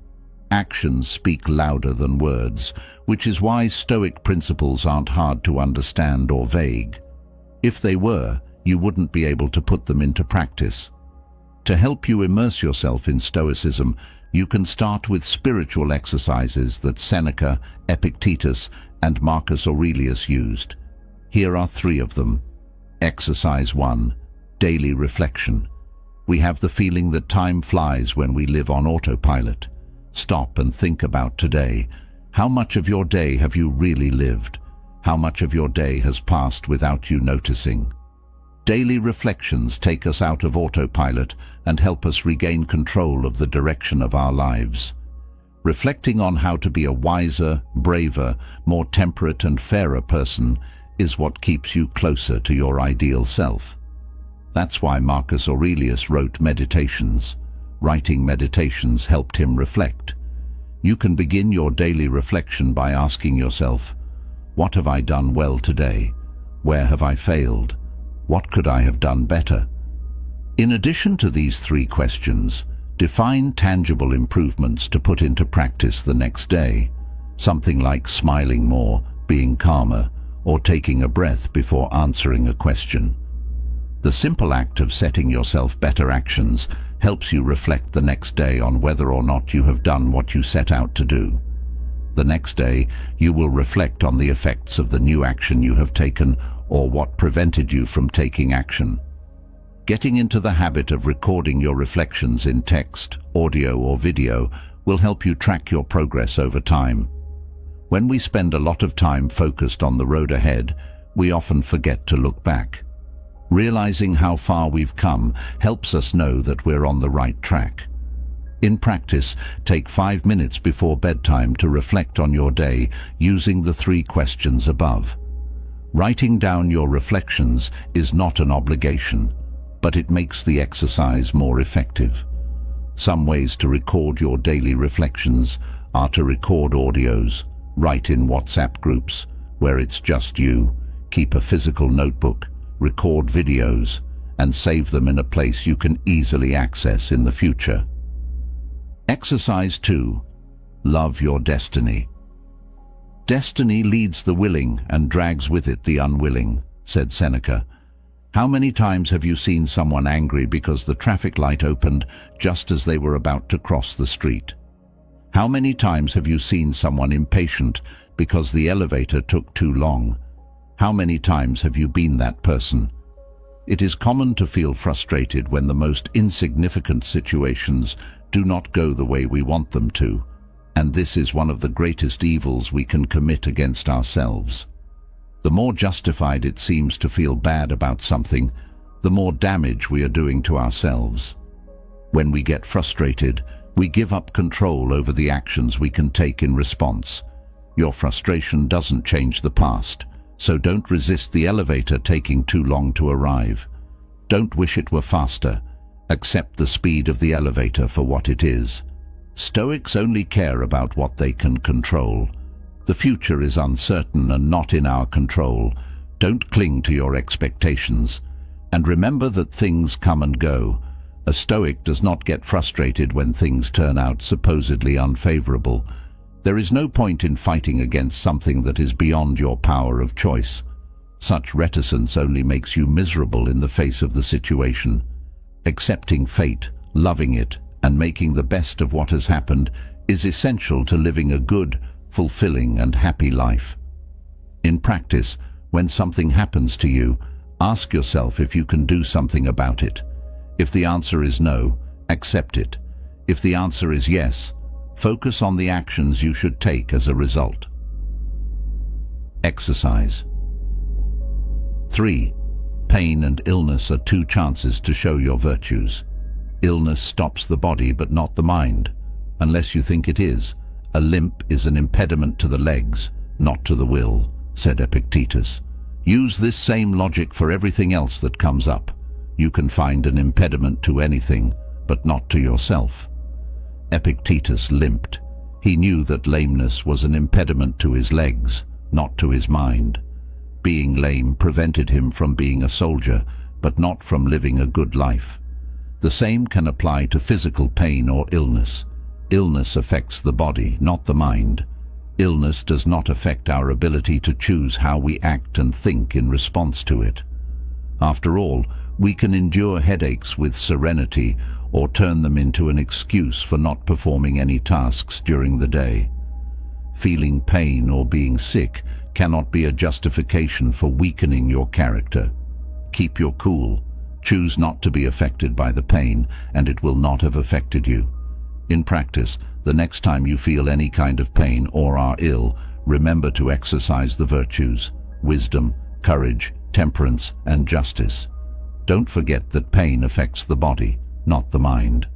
Actions speak louder than words, which is why Stoic principles aren't hard to understand or vague. If they were, you wouldn't be able to put them into practice. To help you immerse yourself in Stoicism, you can start with spiritual exercises that Seneca, Epictetus, and Marcus Aurelius used. Here are 3 of them. Exercise 1. Daily reflection. We have the feeling that time flies when we live on autopilot. Stop and think about today. How much of your day have you really lived? How much of your day has passed without you noticing? Daily reflections take us out of autopilot and help us regain control of the direction of our lives. Reflecting on how to be a wiser, braver, more temperate and fairer person is what keeps you closer to your ideal self. That's why Marcus Aurelius wrote meditations. Writing meditations helped him reflect. You can begin your daily reflection by asking yourself, what have I done well today? Where have I failed? What could I have done better? In addition to these 3 questions, define tangible improvements to put into practice the next day. Something like smiling more, being calmer, or taking a breath before answering a question. The simple act of setting yourself better actions helps you reflect the next day on whether or not you have done what you set out to do. The next day, you will reflect on the effects of the new action you have taken or what prevented you from taking action. Getting into the habit of recording your reflections in text, audio or video will help you track your progress over time. When we spend a lot of time focused on the road ahead, we often forget to look back. Realizing how far we've come helps us know that we're on the right track. In practice, take 5 minutes before bedtime to reflect on your day using the 3 questions above. Writing down your reflections is not an obligation, but it makes the exercise more effective. Some ways to record your daily reflections are to record audios, write in WhatsApp groups where it's just you, keep a physical notebook, record videos, and save them in a place you can easily access in the future. Exercise 2. Love your destiny. Destiny leads the willing and drags with it the unwilling, said Seneca. How many times have you seen someone angry because the traffic light opened just as they were about to cross the street? How many times have you seen someone impatient because the elevator took too long? How many times have you been that person? It is common to feel frustrated when the most insignificant situations do not go the way we want them to, and this is one of the greatest evils we can commit against ourselves. The more justified it seems to feel bad about something, the more damage we are doing to ourselves. When we get frustrated, we give up control over the actions we can take in response. Your frustration doesn't change the past, so don't resist the elevator taking too long to arrive. Don't wish it were faster. Accept the speed of the elevator for what it is. Stoics only care about what they can control. The future is uncertain and not in our control. Don't cling to your expectations. And remember that things come and go. A Stoic does not get frustrated when things turn out supposedly unfavorable. There is no point in fighting against something that is beyond your power of choice. Such reticence only makes you miserable in the face of the situation. Accepting fate, loving it, and making the best of what has happened is essential to living a good, fulfilling and happy life. In practice, when something happens to you, ask yourself if you can do something about it. If the answer is no, accept it. If the answer is yes, focus on the actions you should take as a result. Exercise. 3. Pain and illness are 2 chances to show your virtues. Illness stops the body but not the mind. Unless you think it is, a limp is an impediment to the legs, not to the will. said Epictetus. Use this same logic for everything else that comes up. You can find an impediment to anything, but not to yourself. Epictetus limped. He knew that lameness was an impediment to his legs, not to his mind. Being lame prevented him from being a soldier, but not from living a good life. The same can apply to physical pain or illness. Illness affects the body, not the mind. Illness does not affect our ability to choose how we act and think in response to it. After all, we can endure headaches with serenity or turn them into an excuse for not performing any tasks during the day. Feeling pain or being sick cannot be a justification for weakening your character. Keep your cool. Choose not to be affected by the pain, and it will not have affected you. In practice, the next time you feel any kind of pain or are ill, remember to exercise the virtues: wisdom, courage, temperance, and justice. Don't forget that pain affects the body, not the mind.